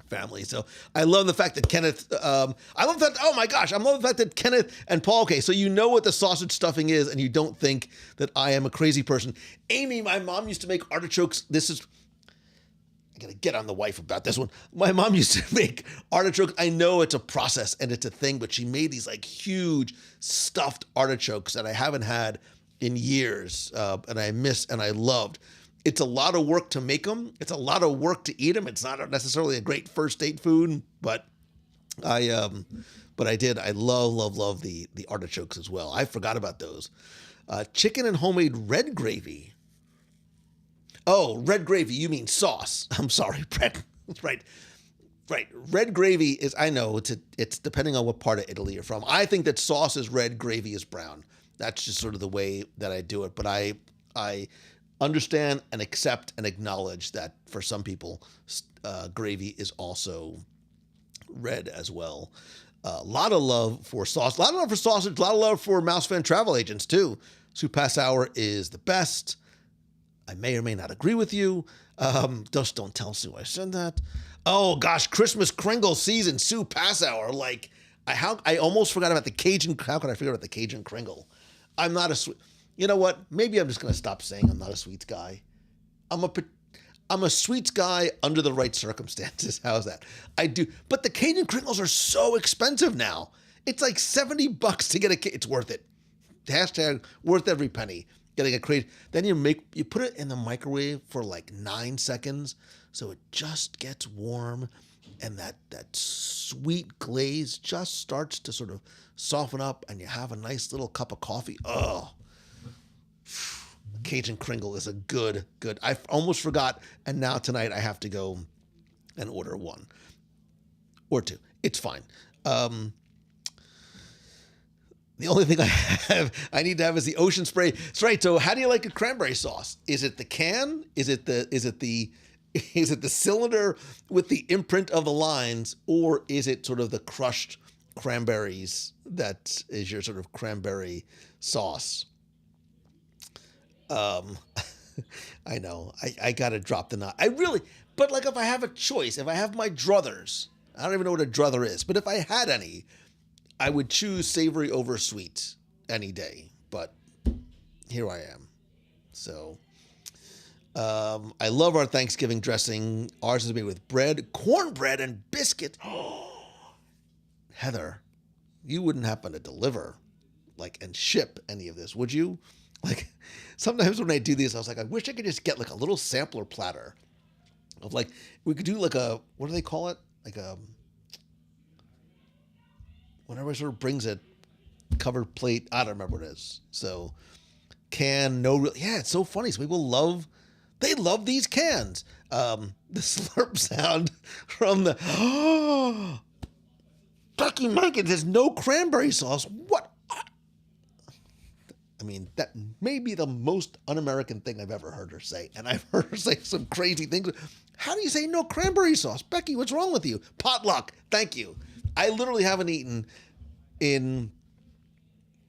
family. So I love the fact that Kenneth, oh my gosh, I love the fact that Kenneth and Paul, okay, so you know what the sausage stuffing is and you don't think that I am a crazy person. Amy, my mom used to make artichokes. I gotta get on the wife about this one. My mom used to make artichokes. I know it's a process and it's a thing, but she made these like huge stuffed artichokes that I haven't had in years, and I miss and I loved. It's a lot of work to make them. It's a lot of work to eat them. It's not necessarily a great first date food, but I did. I love the artichokes as well. I forgot about those. Chicken and homemade red gravy. Oh, red gravy. You mean sauce? I'm sorry, Brett. Right. Red gravy is. I know it's depending on what part of Italy you're from. I think that sauce is red, gravy is brown. That's just sort of the way that I do it. But I understand and accept and acknowledge that for some people, gravy is also red as well. A lot of love for sauce, a lot of love for sausage, a lot of love for Mouse Fan travel agents too. Soup Passower is the best. I may or may not agree with you. Just don't tell Sue I said that. Oh gosh, Christmas Kringle season, Soup Passower. Like, I almost forgot about the Cajun. How could I forget about the Cajun Kringle? I'm not a sweet. You know what? Maybe I'm just going to stop saying I'm not a sweets guy. I'm a sweets guy under the right circumstances. How's that? I do. But the Cajun Kringles are so expensive now. It's like $70 to get a. It's worth it. Hashtag worth every penny. Getting a crate. Then you put it in the microwave for like 9 seconds, so it just gets warm, and that sweet glaze just starts to sort of soften up, and you have a nice little cup of coffee. Oh. Cajun Kringle is a good. I almost forgot, and now tonight I have to go and order one or two. It's fine. The only thing I need to have is the ocean spray. That's right. So how do you like a cranberry sauce? Is it the can? Is it the cylinder with the imprint of the lines, or is it sort of the crushed cranberries that is your sort of cranberry sauce? Um, I know. I gotta drop the knot. I really, but like if I have a choice, if I have my druthers, I don't even know what a druther is, but if I had any, I would choose savory over sweet any day. But here I am. So I love our Thanksgiving dressing. Ours is made with bread, cornbread, and biscuits. Heather, you wouldn't happen to deliver like and ship any of this, would you? Like sometimes when I do these, I was like, I wish I could just get like a little sampler platter of like we could do like a what do they call it? Like a when everybody sort of brings a covered plate. I don't remember what it is. So yeah, it's so funny. So people they love these cans. The slurp sound from the Becky Megan says no cranberry sauce. What? I mean, that may be the most un-American thing I've ever heard her say. And I've heard her say some crazy things. How do you say no cranberry sauce? Becky, what's wrong with you? Potluck. Thank you. I literally haven't eaten in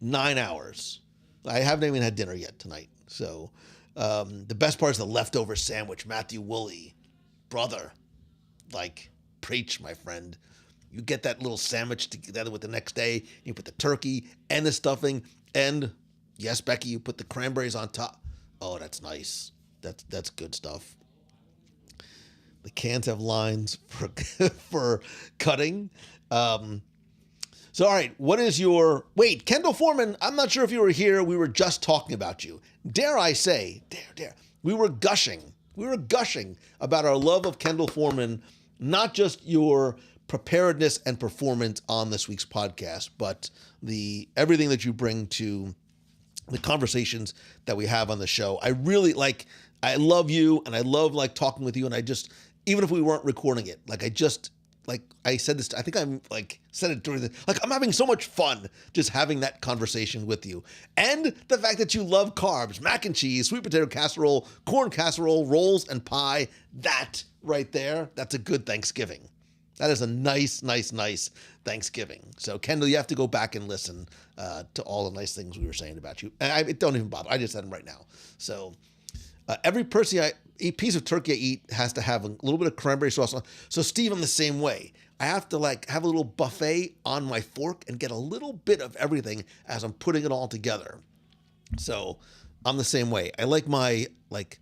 9 hours. I haven't even had dinner yet tonight. So the best part is the leftover sandwich. Matthew Woolley, brother, like, preach, my friend. You get that little sandwich together with the next day. You put the turkey and the stuffing and, yes, Becky, you put the cranberries on top. Oh, that's nice. That's good stuff. The cans have lines for for cutting. So, all right, what is your... Wait, Kendall Foreman, I'm not sure if you were here. We were just talking about you. Dare I say, dare. We were gushing about our love of Kendall Foreman, not just your preparedness and performance on this week's podcast, but everything that you bring to the conversations that we have on the show. I really I love you and I love talking with you. And I just, even if we weren't recording it, I said this, I think I'm said it during I'm having so much fun just having that conversation with you. And the fact that you love carbs, mac and cheese, sweet potato casserole, corn casserole, rolls, and pie, that right there, that's a good Thanksgiving. That is a nice Thanksgiving. So, Kendall, you have to go back and listen to all the nice things we were saying about you. And I don't even bother. I just said them right now. So, every piece of turkey I eat has to have a little bit of cranberry sauce on. So, Steve, I'm the same way. I have to have a little buffet on my fork and get a little bit of everything as I'm putting it all together. So, I'm the same way. I like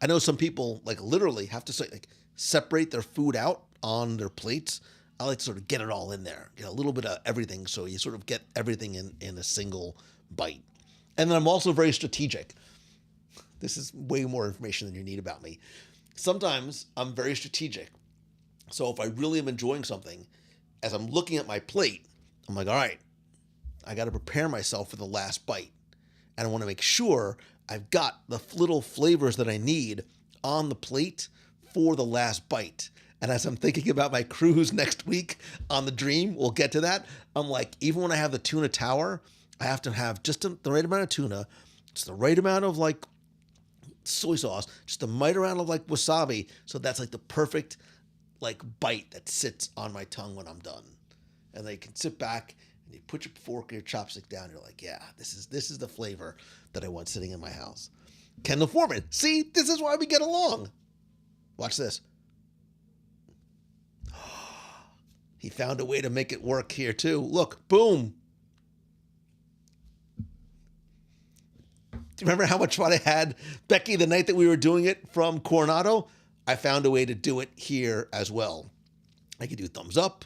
I know some people literally have to separate their food out on their plates. I like to sort of get it all in there, get a little bit of everything, so you sort of get everything in a single bite. And then I'm also very strategic. This is way more information than you need about me. Sometimes I'm very strategic. So if I really am enjoying something, as I'm looking at my plate, I'm like, all right, I got to prepare myself for the last bite. And I want to make sure I've got the little flavors that I need on the plate for the last bite. And as I'm thinking about my cruise next week on the Dream, we'll get to that. I'm like, even when I have the tuna tower, I have to have just the right amount of tuna, just the right amount of soy sauce, just the right amount of wasabi. So that's the perfect bite that sits on my tongue when I'm done. And then you can sit back and you put your fork or your chopstick down. You're like, yeah, this is the flavor that I want sitting in my house. Kendall Foreman, see, this is why we get along. Watch this. He found a way to make it work here too. Look, boom. Do you remember how much fun I had, Becky, the night that we were doing it from Coronado? I found a way to do it here as well. I could do thumbs up.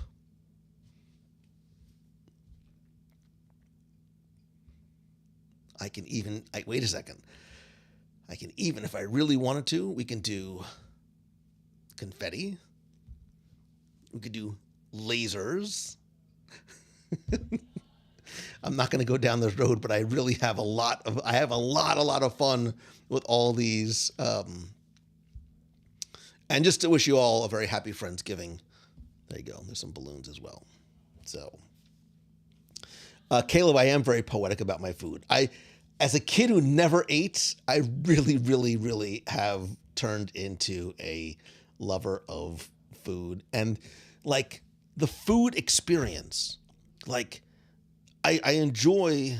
I can even, wait a second. I can even, if I really wanted to, we can do confetti. We could do lasers. I'm not going to go down this road, but I really have a lot of fun with all these. And just to wish you all a very happy Friendsgiving. There you go. There's some balloons as well. So, Caleb, I am very poetic about my food. As a kid who never ate, I really, really, really have turned into a lover of food and the food experience. I enjoy,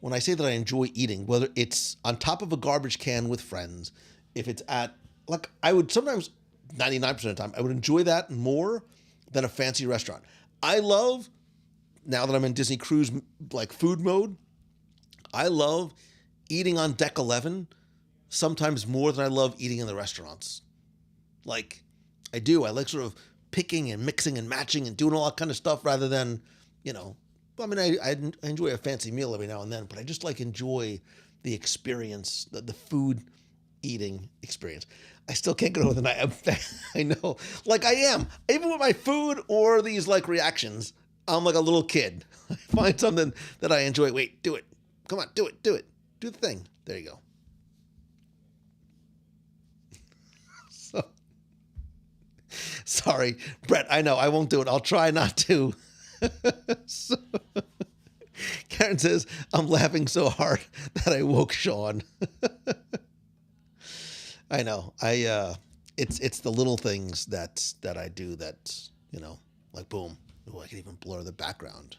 when I say that I enjoy eating, whether it's on top of a garbage can with friends, if it's at, like, I would sometimes, 99% of the time, I would enjoy that more than a fancy restaurant. I love, now that I'm in Disney Cruise, like, food mode, I love eating on Deck 11 sometimes more than I love eating in the restaurants. Like, I do. I like sort of picking and mixing and matching and doing all that kind of stuff rather than, you know, I mean, I enjoy a fancy meal every now and then, but I just like enjoy the experience, the food eating experience. I still can't get over the night. I know, like I am, even with my food or these like reactions, I'm like a little kid. I find something that I enjoy. Wait, do it. Come on, do it. Do the thing. There you go. So, sorry, Brett, I know I won't do it. I'll try not to. So, Karen says, I'm laughing so hard that I woke Sean. I know. It's the little things that I do that, you know, like boom. Ooh, I can even blur the background,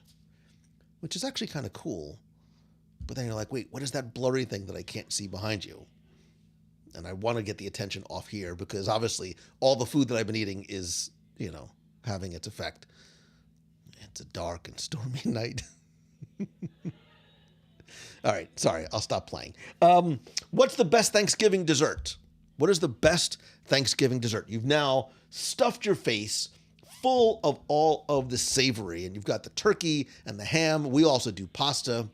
which is actually kind of cool. But then you're like, wait, what is that blurry thing that I can't see behind you? And I want to get the attention off here because obviously all the food that I've been eating is, you know, having its effect. It's a dark and stormy night. All right, sorry, I'll stop playing. What's the best Thanksgiving dessert? What is the best Thanksgiving dessert? You've now stuffed your face full of all of the savory, and you've got the turkey and the ham. We also do pasta.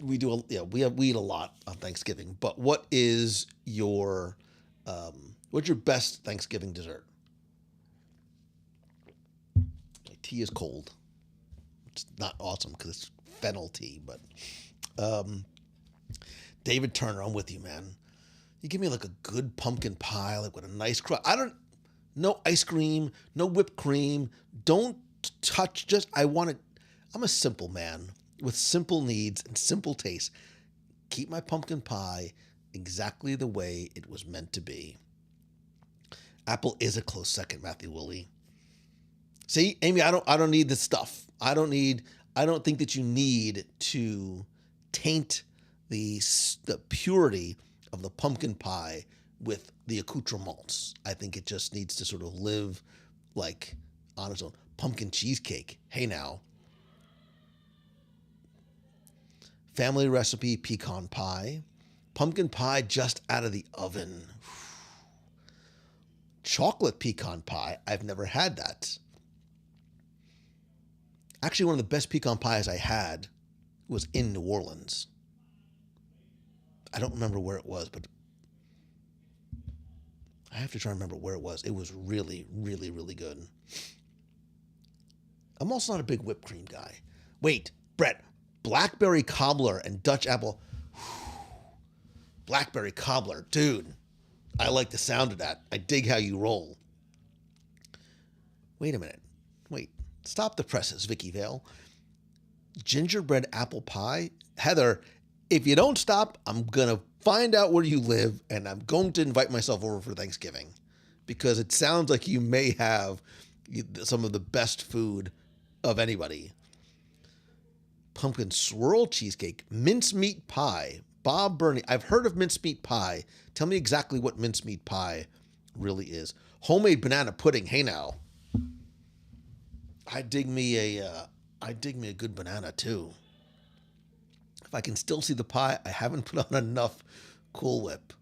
We eat a lot on Thanksgiving. But what's your best Thanksgiving dessert? My tea is cold. It's not awesome because it's fennel tea, but David Turner, I'm with you, man. You give me like a good pumpkin pie, like with a nice crust. No ice cream, no whipped cream. Don't touch. I'm a simple man with simple needs and simple tastes. Keep my pumpkin pie exactly the way it was meant to be. Apple is a close second, Matthew Willie. See, Amy, I don't need this stuff. I don't think that you need to taint the purity of the pumpkin pie with the accoutrements. I think it just needs to sort of live like on its own. Pumpkin cheesecake. Hey now. Family recipe pecan pie. Pumpkin pie just out of the oven. Chocolate pecan pie. I've never had that. Actually, one of the best pecan pies I had was in New Orleans. I don't remember where it was, but I have to try and remember where it was. It was really, really, really good. I'm also not a big whipped cream guy. Wait, Brett, blackberry cobbler and Dutch apple. Blackberry cobbler, dude. I like the sound of that. I dig how you roll. Wait a minute. Wait. Stop the presses, Vicky Vale. Gingerbread apple pie. Heather, if you don't stop, I'm going to find out where you live and I'm going to invite myself over for Thanksgiving because it sounds like you may have some of the best food of anybody. Pumpkin swirl cheesecake, mincemeat pie. Bob Burney. I've heard of mincemeat pie. Tell me exactly what mincemeat pie really is. Homemade banana pudding. Hey now. I dig me a good banana too. If I can still see the pie, I haven't put on enough Cool Whip.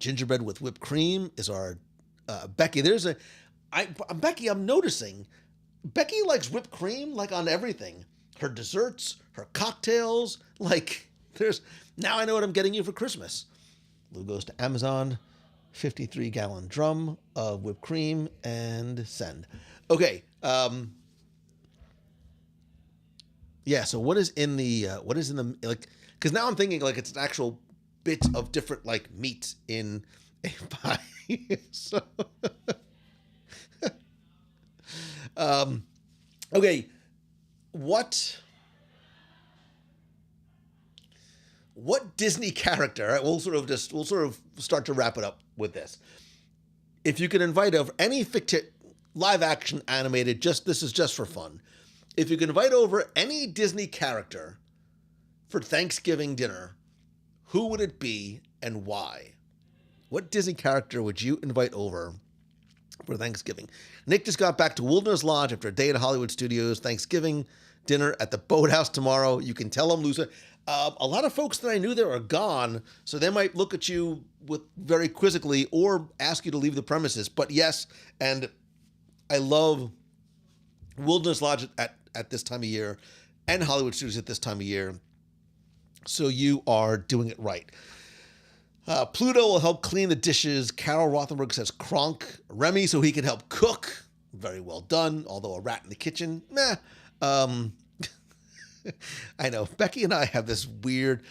Gingerbread with whipped cream is our Becky. Becky. I'm noticing Becky likes whipped cream like on everything. Her desserts, her cocktails. Like now I know what I'm getting you for Christmas. Lou goes to Amazon, 53-gallon drum of whipped cream and send. Okay. Yeah, so what is in the like? Because now I'm thinking like it's an actual bit of different like meat in a pie. So, okay, what Disney character? Right, we'll sort of start to wrap it up with this. If you could invite over any fictive live action animated, this is just for fun. If you can invite over any Disney character for Thanksgiving dinner, who would it be and why? What Disney character would you invite over for Thanksgiving? Nick just got back to Wilderness Lodge after a day at Hollywood Studios. Thanksgiving dinner at the Boathouse tomorrow. You can tell him, Lusa. A lot of folks that I knew there are gone, so they might look at you with very quizzically or ask you to leave the premises. But yes, and I love Wilderness Lodge at this time of year and Hollywood Studios at this time of year. So you are doing it right. Pluto will help clean the dishes. Carol Rothenberg says Kronk. Remy, so he can help cook. Very well done, although a rat in the kitchen, meh. I know. Becky and I have this weird,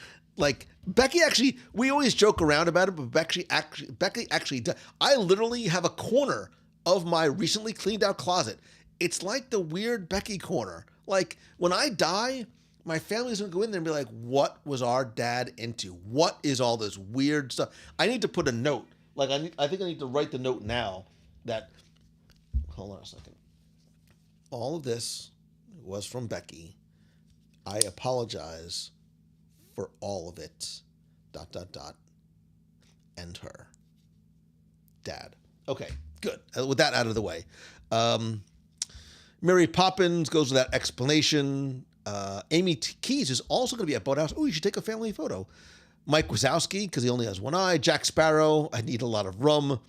Becky actually, we always joke around about it, but Becky actually does. I literally have a corner of my recently cleaned out closet. It's like the weird Becky corner. Like, when I die, my family's going to go in there and be like, what was our dad into? What is all this weird stuff? I need to put a note. I think I need to write the note now that, hold on a second. All of this was from Becky. I apologize for all of it. ... And her. Dad. Okay, good. With that out of the way. Mary Poppins goes without explanation. Amy Keys is also going to be at Boathouse. Oh, you should take a family photo. Mike Wazowski, because he only has one eye. Jack Sparrow, I need a lot of rum.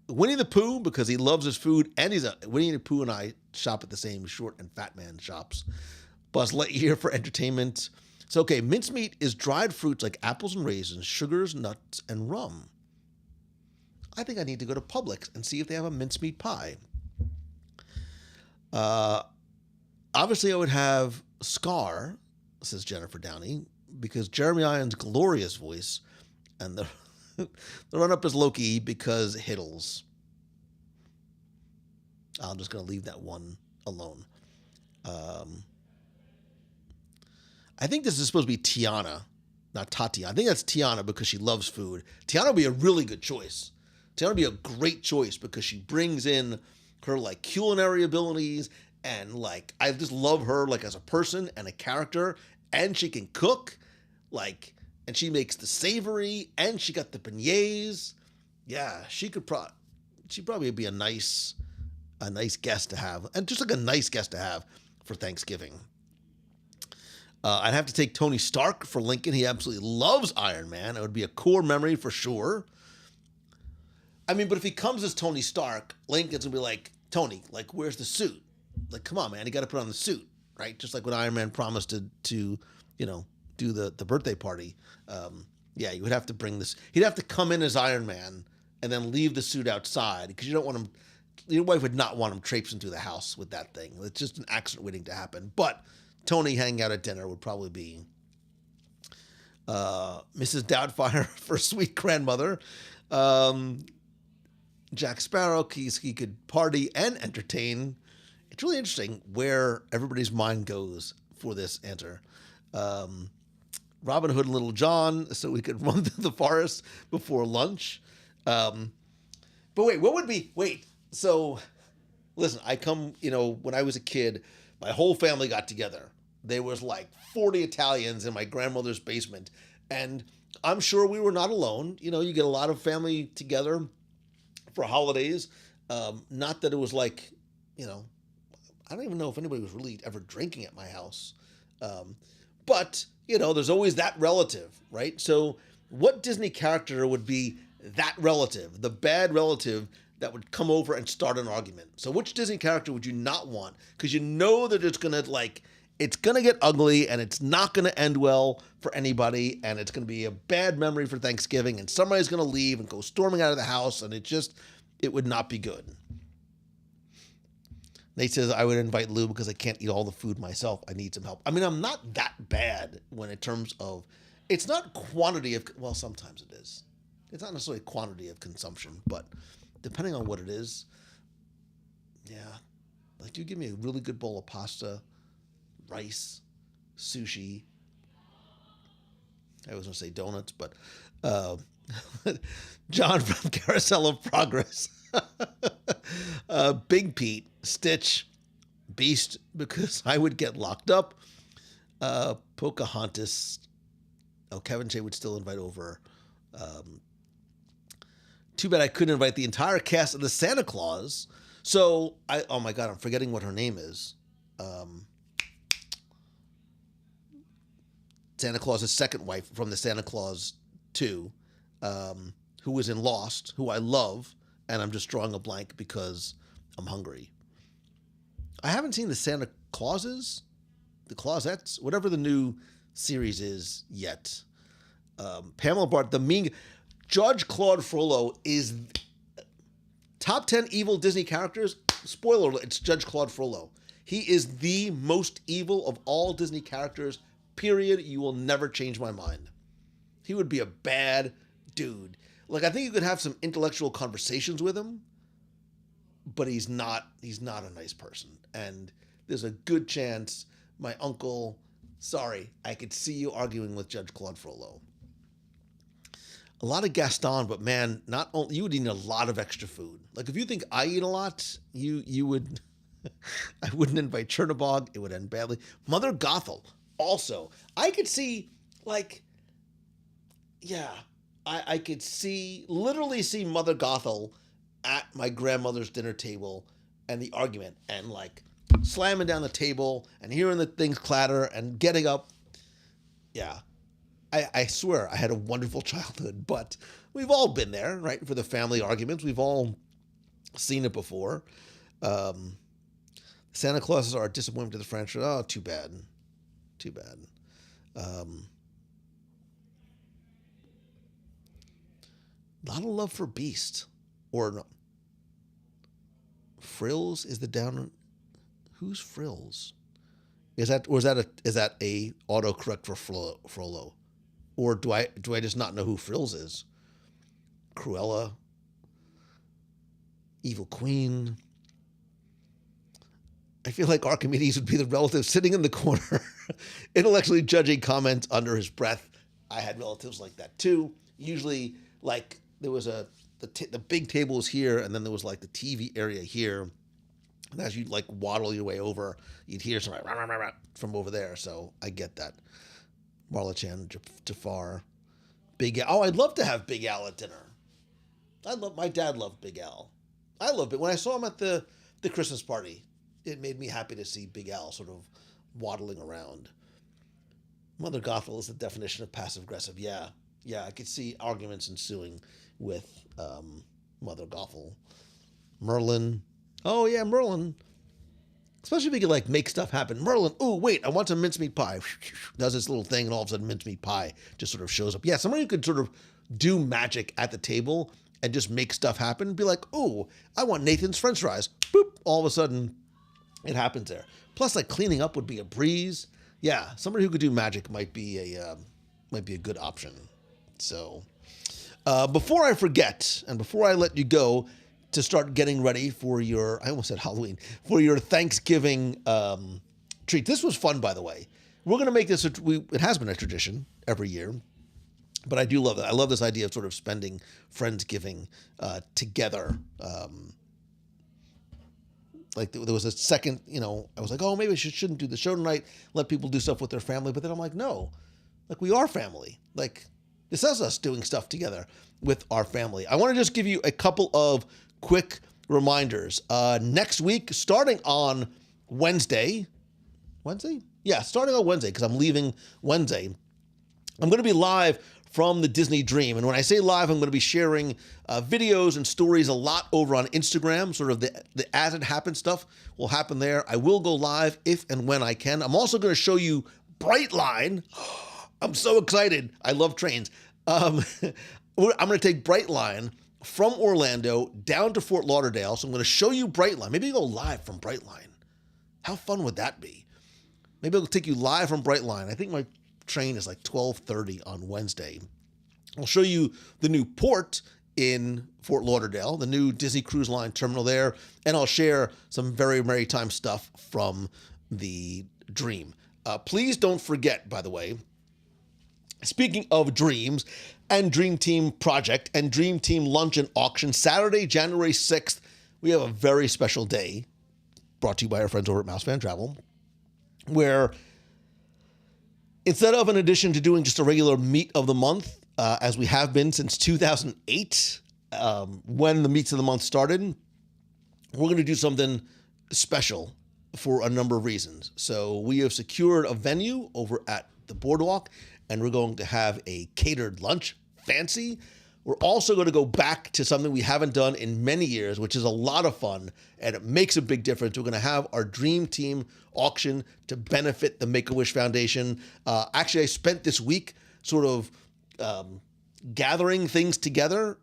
Winnie the Pooh, because he loves his food, and Winnie the Pooh and I shop at the same short and fat man shops. Buzz Lightyear for entertainment. So, okay, mincemeat is dried fruits like apples and raisins, sugars, nuts, and rum. I think I need to go to Publix and see if they have a mincemeat pie. Obviously, I would have Scar, says Jennifer Downey, because Jeremy Irons' glorious voice, and the run-up is Loki because Hiddles. I'm just going to leave that one alone. I think this is supposed to be Tiana, not Tatiana. I think that's Tiana because she loves food. Tiana would be a really good choice. Tiana would be a great choice because she brings in her culinary abilities and I just love her as a person and a character, and she can cook and she makes the savory, and she got the beignets. Yeah, she'd probably be a nice guest to have, and just a nice guest to have for Thanksgiving. I'd have to take Tony Stark for Lincoln. He absolutely loves Iron Man. It would be a core memory for sure. I mean, but if he comes as Tony Stark, Lincoln's gonna be like, Tony, where's the suit? Come on, man, you got to put on the suit, right? Just like when Iron Man promised to do the birthday party. Yeah, you would have to bring this. He'd have to come in as Iron Man and then leave the suit outside because you don't want him. Your wife would not want him traipsing through the house with that thing. It's just an accident waiting to happen. But Tony hanging out at dinner would probably be Mrs. Doubtfire for sweet grandmother. Jack Sparrow, he could party and entertain. It's really interesting where everybody's mind goes for this answer. Robin Hood and Little John, so we could run through the forest before lunch. But wait, so listen, when I was a kid, my whole family got together. There was 40 Italians in my grandmother's basement, and I'm sure we were not alone. You get a lot of family together for holidays. Not that it was I don't even know if anybody was really ever drinking at my house. But, there's always that relative, right? So what Disney character would be that relative, the bad relative that would come over and start an argument? So which Disney character would you not want? Because that it's going to it's going to get ugly and it's not going to end well for anybody. And it's going to be a bad memory for Thanksgiving. And somebody's going to leave and go storming out of the house. And it would not be good. Nate says, I would invite Lou because I can't eat all the food myself. I need some help. I mean, I'm not that bad in terms of, it's not quantity of, well, sometimes it is. It's not necessarily quantity of consumption, but depending on what it is, yeah. You give me a really good bowl of pasta, rice, sushi. I was going to say donuts, but John from Carousel of Progress. Big Pete, Stitch, Beast, because I would get locked up. Pocahontas. Oh, Kevin Shea would still invite over. Um, Too bad I couldn't invite the entire cast of the Santa Claus. So oh my God, I'm forgetting what her name is. Um, Santa Claus's second wife from the Santa Claus 2, who was in Lost, who I love, and I'm just drawing a blank because I'm hungry. I haven't seen the Santa Clauses, the Clausettes, whatever the new series is yet. Pamela Bart, the mean Judge Claude Frollo is top 10 evil Disney characters. Spoiler alert, it's Judge Claude Frollo. He is the most evil of all Disney characters, period. You will never change my mind. He would be a bad dude. Like, I think you could have some intellectual conversations with him, but he's not a nice person. And there's a good chance my uncle, sorry, I could see you arguing with Judge Claude Frollo. A lot of Gaston, but man, not only you would eat a lot of extra food. Like, if you think I eat a lot, you would. I wouldn't invite Chernobog. It would end badly. Mother Gothel, also, I could see, like, yeah, I could literally see Mother Gothel at my grandmother's dinner table and the argument and like slamming down the table and hearing the things clatter and getting up. Yeah. I swear I had a wonderful childhood, but we've all been there, right? For the family arguments. We've all seen it before. Santa Clauses are a disappointment to the franchise. Oh, too bad. Too bad. Not a love for Beast. Or no. Frills is the down. Who's Frills? Is that a autocorrect for Frollo? Or do I just not know who Frills is? Cruella, Evil Queen. I feel like Archimedes would be the relative sitting in the corner, intellectually judging comments under his breath. I had relatives like that too. Usually, like there was the big table was here, and then there was like the TV area here. And as you like waddle your way over, you'd hear somebody rah, rah, rah, rah, from over there. So I get that. Marla Chan, Jafar, Big Al. Oh, I'd love to have Big Al at dinner. My dad loved Big Al. I loved it. When I saw him at the Christmas party, it made me happy to see Big Al sort of waddling around. Mother Gothel is the definition of passive-aggressive. Yeah, I could see arguments ensuing with Mother Gothel. Merlin. Oh, yeah, Merlin. Especially if you could, like, make stuff happen. Merlin, ooh, wait, I want some mincemeat pie. Does this little thing, and all of a sudden mincemeat pie just sort of shows up. Yeah, somebody who could sort of do magic at the table and just make stuff happen. Be like, ooh, I want Nathan's french fries. Boop, all of a sudden, it happens there. Plus, like, cleaning up would be a breeze. Yeah, somebody who could do magic might be a good option. So, before I forget, and before I let you go, to start getting ready for I almost said Halloween, for your Thanksgiving treat. This was fun, by the way. We're going to make this, it has been a tradition every year, but I do love it. I love this idea of sort of spending Friendsgiving together. Like there was a second, I was like, oh, maybe I shouldn't do the show tonight, let people do stuff with their family. But then I'm like, no, like we are family. Like this is us doing stuff together with our family. I want to just give you a couple of quick reminders. Next week, starting on Wednesday? Yeah, starting on Wednesday, because I'm leaving Wednesday. I'm going to be live from the Disney Dream. And when I say live, I'm going to be sharing videos and stories a lot over on Instagram. Sort of the as it happens stuff will happen there. I will go live if and when I can. I'm also going to show you Brightline. I'm so excited. I love trains. I'm going to take Brightline from Orlando down to Fort Lauderdale. So I'm going to show you Brightline. Maybe go live from Brightline. How fun would that be? Maybe I'll take you live from Brightline. I think my train is like 12:30 on Wednesday. I'll show you the new port in Fort Lauderdale, the new Disney Cruise Line terminal there, and I'll share some very maritime stuff from the Dream. Please don't forget, by the way, speaking of dreams and Dream Team Project and Dream Team Lunch and Auction, Saturday, January 6th, we have a very special day brought to you by our friends over at Mouse Fan Travel, where Instead of, in addition to doing just a regular meet of the month, as we have been since 2008, when the meets of the month started, we're going to do something special for a number of reasons. So we have secured a venue over at the Boardwalk, and we're going to have a catered lunch, fancy. We're also going to go back to something we haven't done in many years, which is a lot of fun, and it makes a big difference. We're going to have our Dream Team auction to benefit the Make-A-Wish Foundation. Actually, I spent this week sort of gathering things together.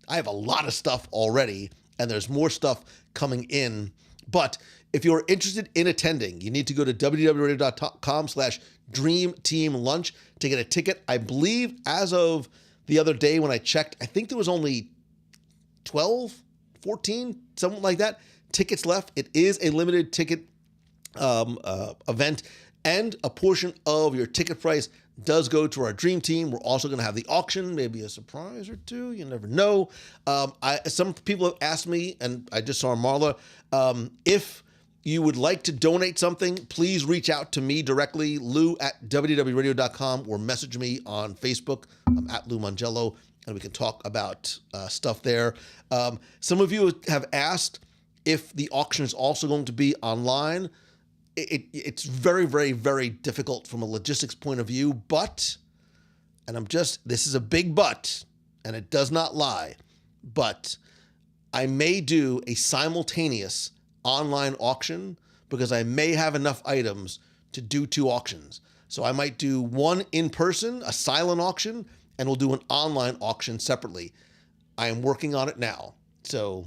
I have a lot of stuff already, and there's more stuff coming in. But if you're interested in attending, you need to go to www.com/dreamteamlunch to get a ticket. I believe as of the other day when I checked, I think there was only 12, 14, something like that, tickets left. It is a limited ticket event, and a portion of your ticket price does go to our Dream Team. We're also going to have the auction, maybe a surprise or two. You never know. Some people have asked me, and I just saw Marla, if you would like to donate something, please reach out to me directly, lou@wdwradio.com, or message me on Facebook. I'm at Lou Mongello, and we can talk about stuff there. Some of you have asked if the auction is also going to be online. It's very, very, very difficult from a logistics point of view, but, and this is a big but, and it does not lie, but I may do a simultaneous online auction because I may have enough items to do two auctions. So I might do one in person, a silent auction, and we'll do an online auction separately. I am working on it now, so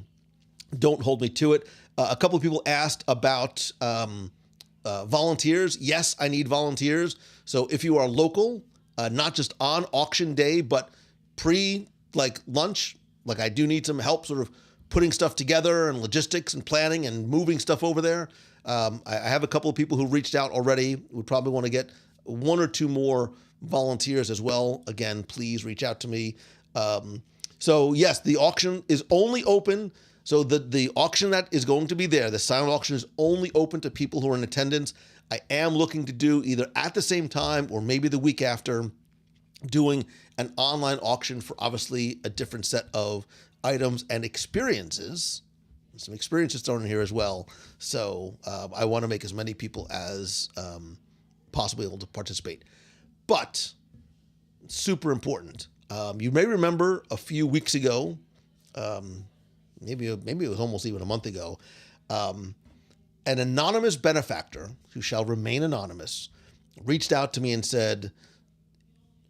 don't hold me to it. A couple of people asked about volunteers. Yes, I need volunteers. So if you are local, not just on auction day, but lunch, I do need some help sort of putting stuff together and logistics and planning and moving stuff over there. I have a couple of people who reached out already. We probably want to get one or two more volunteers as well. Again, please reach out to me. So yes, the auction is only open. So the auction that is going to be there, the silent auction, is only open to people who are in attendance. I am looking to do either at the same time or maybe the week after, doing an online auction for obviously a different set of items and experiences. Some experiences thrown in here as well. So I want to make as many people as possibly able to participate. But super important. You may remember a few weeks ago, maybe it was almost even a month ago, an anonymous benefactor, who shall remain anonymous, reached out to me and said,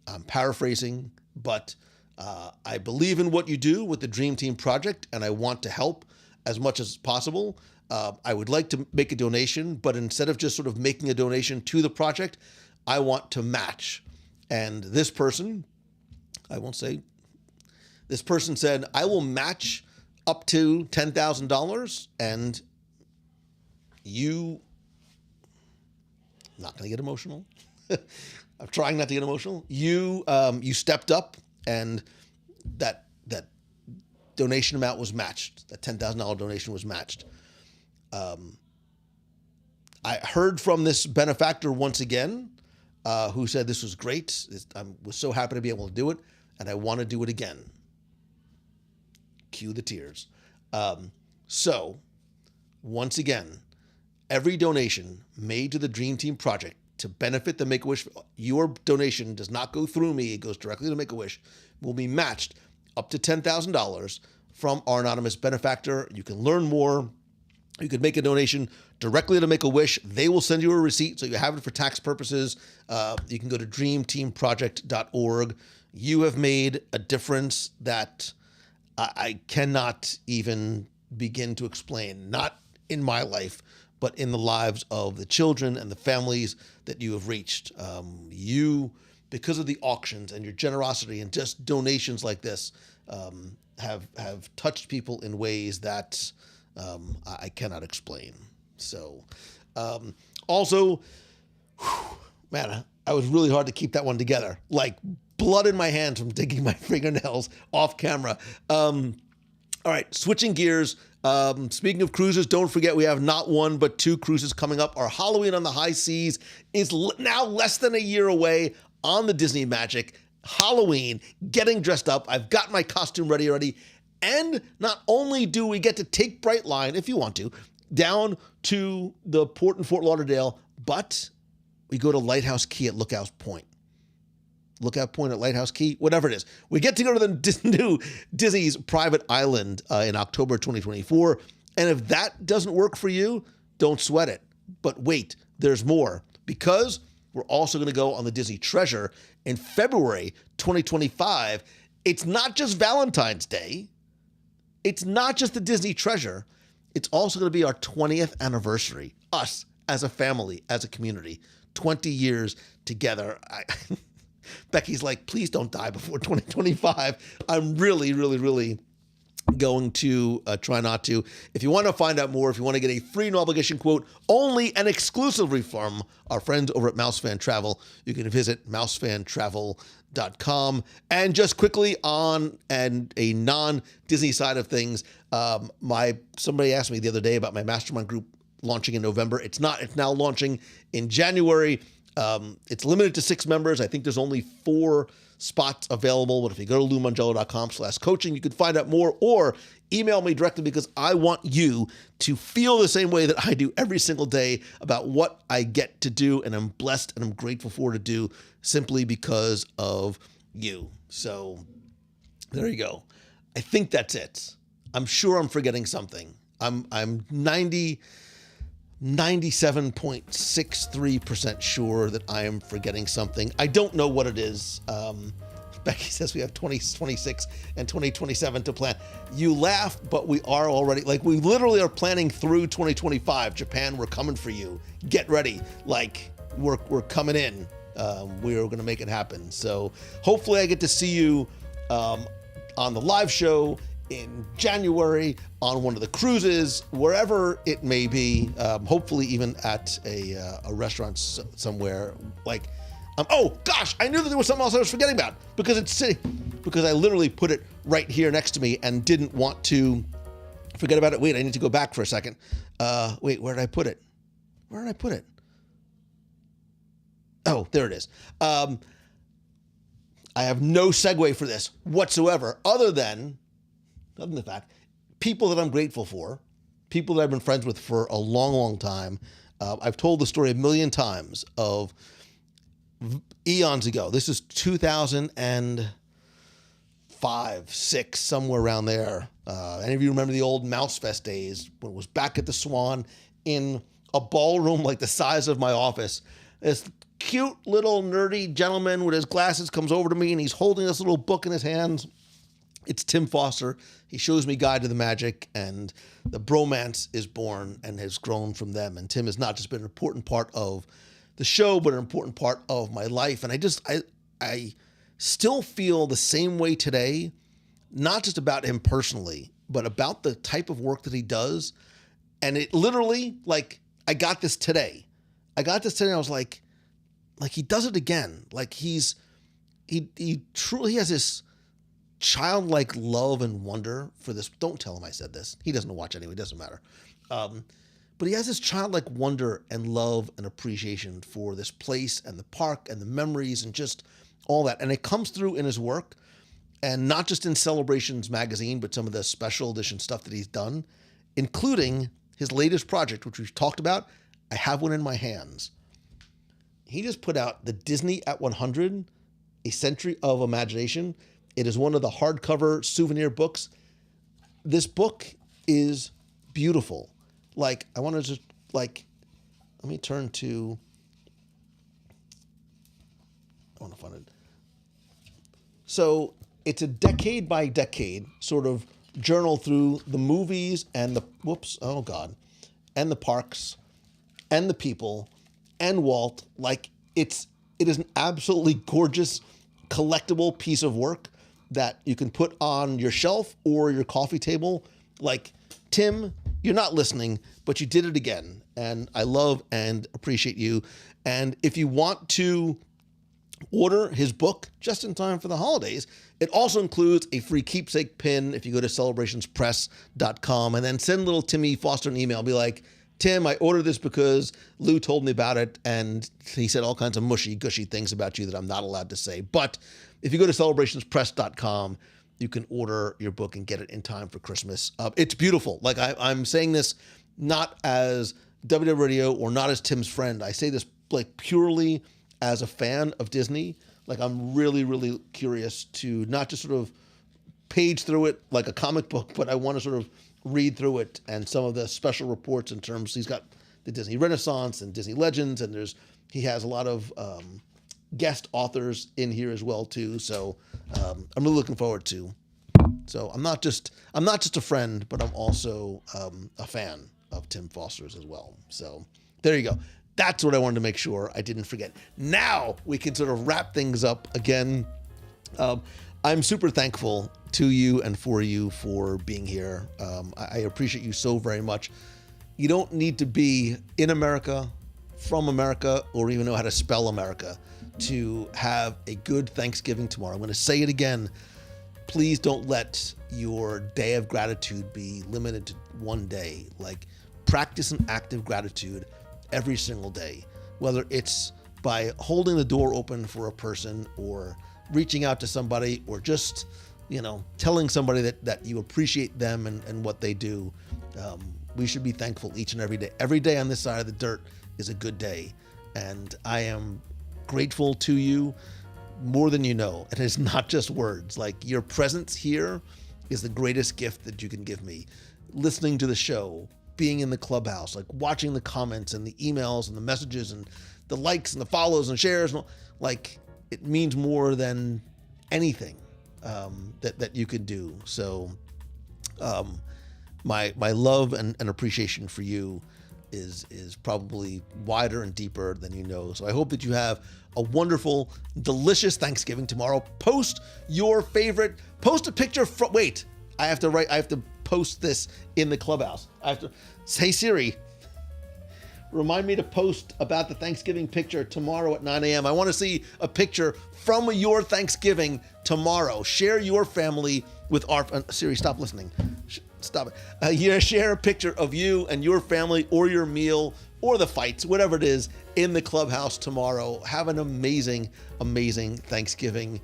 I'm paraphrasing, but I believe in what you do with the Dream Team Project, and I want to help as much as possible. I would like to make a donation, but instead of just sort of making a donation to the project, I want to match. And this person, I won't say, this person said, I will match up to $10,000, and I'm not going to get emotional. I'm trying not to get emotional. You stepped up, and that donation amount was matched. That $10,000 donation was matched. I heard from this benefactor once again, who said this was great. I was so happy to be able to do it, and I want to do it again. Cue the tears. So, once again, every donation made to the Dream Team Project to benefit the Make-A-Wish, your donation does not go through me, it goes directly to Make-A-Wish, will be matched up to $10,000 from our anonymous benefactor. You can learn more. You could make a donation directly to Make-A-Wish. They will send you a receipt so you have it for tax purposes. You can go to dreamteamproject.org. You have made a difference that I cannot even begin to explain, not in my life, but in the lives of the children and the families that you have reached. You, because of the auctions and your generosity and just donations like this, have touched people in ways that I cannot explain. So, also, man, I was really hard to keep that one together. Like blood in my hands from digging my fingernails off camera. All right, switching gears. Speaking of cruises, don't forget we have not one but two cruises coming up. Our Halloween on the High Seas is now less than a year away on the Disney Magic. Halloween, getting dressed up. I've got my costume ready already. And not only do we get to take Brightline, if you want to, down to the port in Fort Lauderdale, but we go to Lighthouse Key at Lookout Point. Lookout Point at Lighthouse Key, whatever it is. We get to go to the new Disney's private island in October 2024. And if that doesn't work for you, don't sweat it. But wait, there's more, because we're also going to go on the Disney Treasure in February 2025. It's not just Valentine's Day. It's not just the Disney Treasure. It's also going to be our 20th anniversary. Us as a family, as a community, 20 years together. Becky's like, please don't die before 2025. I'm really, really, really going to try not to. If you want to find out more, if you want to get a free no obligation quote only and exclusively from our friends over at Mousefan Travel, you can visit mousefantravel.com. And just quickly on a non-Disney side of things, somebody asked me the other day about my mastermind group launching in November. It's not. It's now launching in January. It's limited to 6 members. I think there's only 4 spots available, but if you go to loumongello.com/coaching, you can find out more, or email me directly, because I want you to feel the same way that I do every single day about what I get to do, and I'm blessed and I'm grateful for to do, simply because of you. So there you go. I think that's it. I'm sure I'm forgetting something. I'm 97.63% sure that I am forgetting something. I don't know what it is. Becky says we have 2026 and 2027 to plan. You laugh, but we are already, we literally are planning through 2025. Japan, we're coming for you. Get ready. We're coming in. We're going to make it happen. So hopefully I get to see you on the live show in January, on one of the cruises, wherever it may be, hopefully even at a restaurant somewhere. Oh gosh, I knew that there was something else I was forgetting about, because I literally put it right here next to me and didn't want to forget about it. Wait, I need to go back for a second. Wait, where did I put it? Oh, there it is. I have no segue for this whatsoever, other than the fact, people that I'm grateful for, people that I've been friends with for a long, long time. I've told the story a million times of eons ago. This is 2005, 6, somewhere around there. Any of you remember the old Mouse Fest days, when it was back at the Swan in a ballroom like the size of my office? This cute little nerdy gentleman with his glasses comes over to me, and he's holding this little book in his hands. It's Tim Foster. He shows me Guide to the Magic, and the bromance is born and has grown from them. And Tim has not just been an important part of the show, but an important part of my life. And I still feel the same way today, not just about him personally, but about the type of work that he does. And it literally, I got this today. I was like, he does it again. He truly has this childlike love and wonder for this. Don't tell him I said this. He doesn't watch anyway. It doesn't matter. But he has this childlike wonder and love and appreciation for this place and the park and the memories and just all that. And it comes through in his work, and not just in Celebrations magazine, but some of the special edition stuff that he's done, including his latest project, which we've talked about. I have one in my hands. He just put out the Disney at 100, A Century of Imagination. It is one of the hardcover souvenir books. This book is beautiful. I want to just, let me turn to, I want to find it. So it's a decade by decade sort of journal through the movies and and the parks and the people and Walt. It is an absolutely gorgeous collectible piece of work that you can put on your shelf or your coffee table. Tim, you're not listening, but you did it again. And I love and appreciate you. And if you want to order his book just in time for the holidays. It also includes a free keepsake pin if you go to celebrationspress.com and then send little Timmy Foster an email. Be like, Tim, I ordered this because Lou told me about it, and he said all kinds of mushy, gushy things about you that I'm not allowed to say. But if you go to celebrationspress.com, you can order your book and get it in time for Christmas. It's beautiful. Like I'm saying this not as WDW Radio or not as Tim's friend. I say this like purely as a fan of Disney. Like I'm really, really curious to not just sort of page through it like a comic book, but I want to sort of read through it and some of the special reports in terms, he's got the Disney Renaissance and Disney Legends, and he has a lot of guest authors in here as well too. So I'm really looking forward to. So I'm not just a friend, but I'm also a fan of Tim Foster's as well. So there you go. That's what I wanted to make sure I didn't forget. Now we can sort of wrap things up again. I'm super thankful to you and for you for being here. I appreciate you so very much. You don't need to be in America, from America, or even know how to spell America to have a good Thanksgiving tomorrow. I'm going to say it again. Please don't let your day of gratitude be limited to one day. Like, practice an act of gratitude every single day, whether it's by holding the door open for a person or reaching out to somebody or just, telling somebody that you appreciate them and what they do. We should be thankful each and every day. Every day on this side of the dirt is a good day. And I am grateful to you more than you know. And it's not just words. Like, your presence here is the greatest gift that you can give me. Listening to the show, being in the clubhouse, like watching the comments and the emails and the messages and the likes and the follows and shares, like, it means more than anything that you could do. So my love and appreciation for you is probably wider and deeper than you know. So I hope that you have a wonderful, delicious Thanksgiving tomorrow. Post a picture from, I have to post this in the clubhouse. I have to say, Siri, remind me to post about the Thanksgiving picture tomorrow at 9 a.m. I want to see a picture from your Thanksgiving tomorrow. Share your family with our... Siri, stop listening. Stop it. Share a picture of you and your family or your meal or the fights, whatever it is, in the clubhouse tomorrow. Have an amazing, amazing Thanksgiving.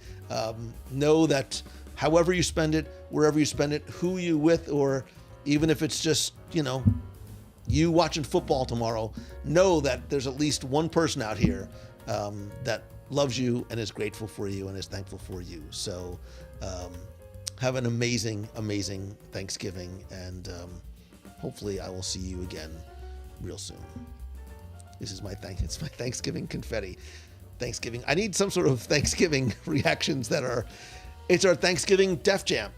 Know that however you spend it, wherever you spend it, who you with, or even if it's just, you watching football tomorrow, know that there's at least one person out here that loves you and is grateful for you and is thankful for you. So have an amazing, amazing Thanksgiving, and hopefully I will see you again real soon. This is it's my Thanksgiving confetti. Thanksgiving. I need some sort of Thanksgiving reactions it's our Thanksgiving Def Jam.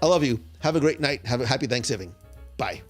I love you. Have a great night. Have a happy Thanksgiving. Bye.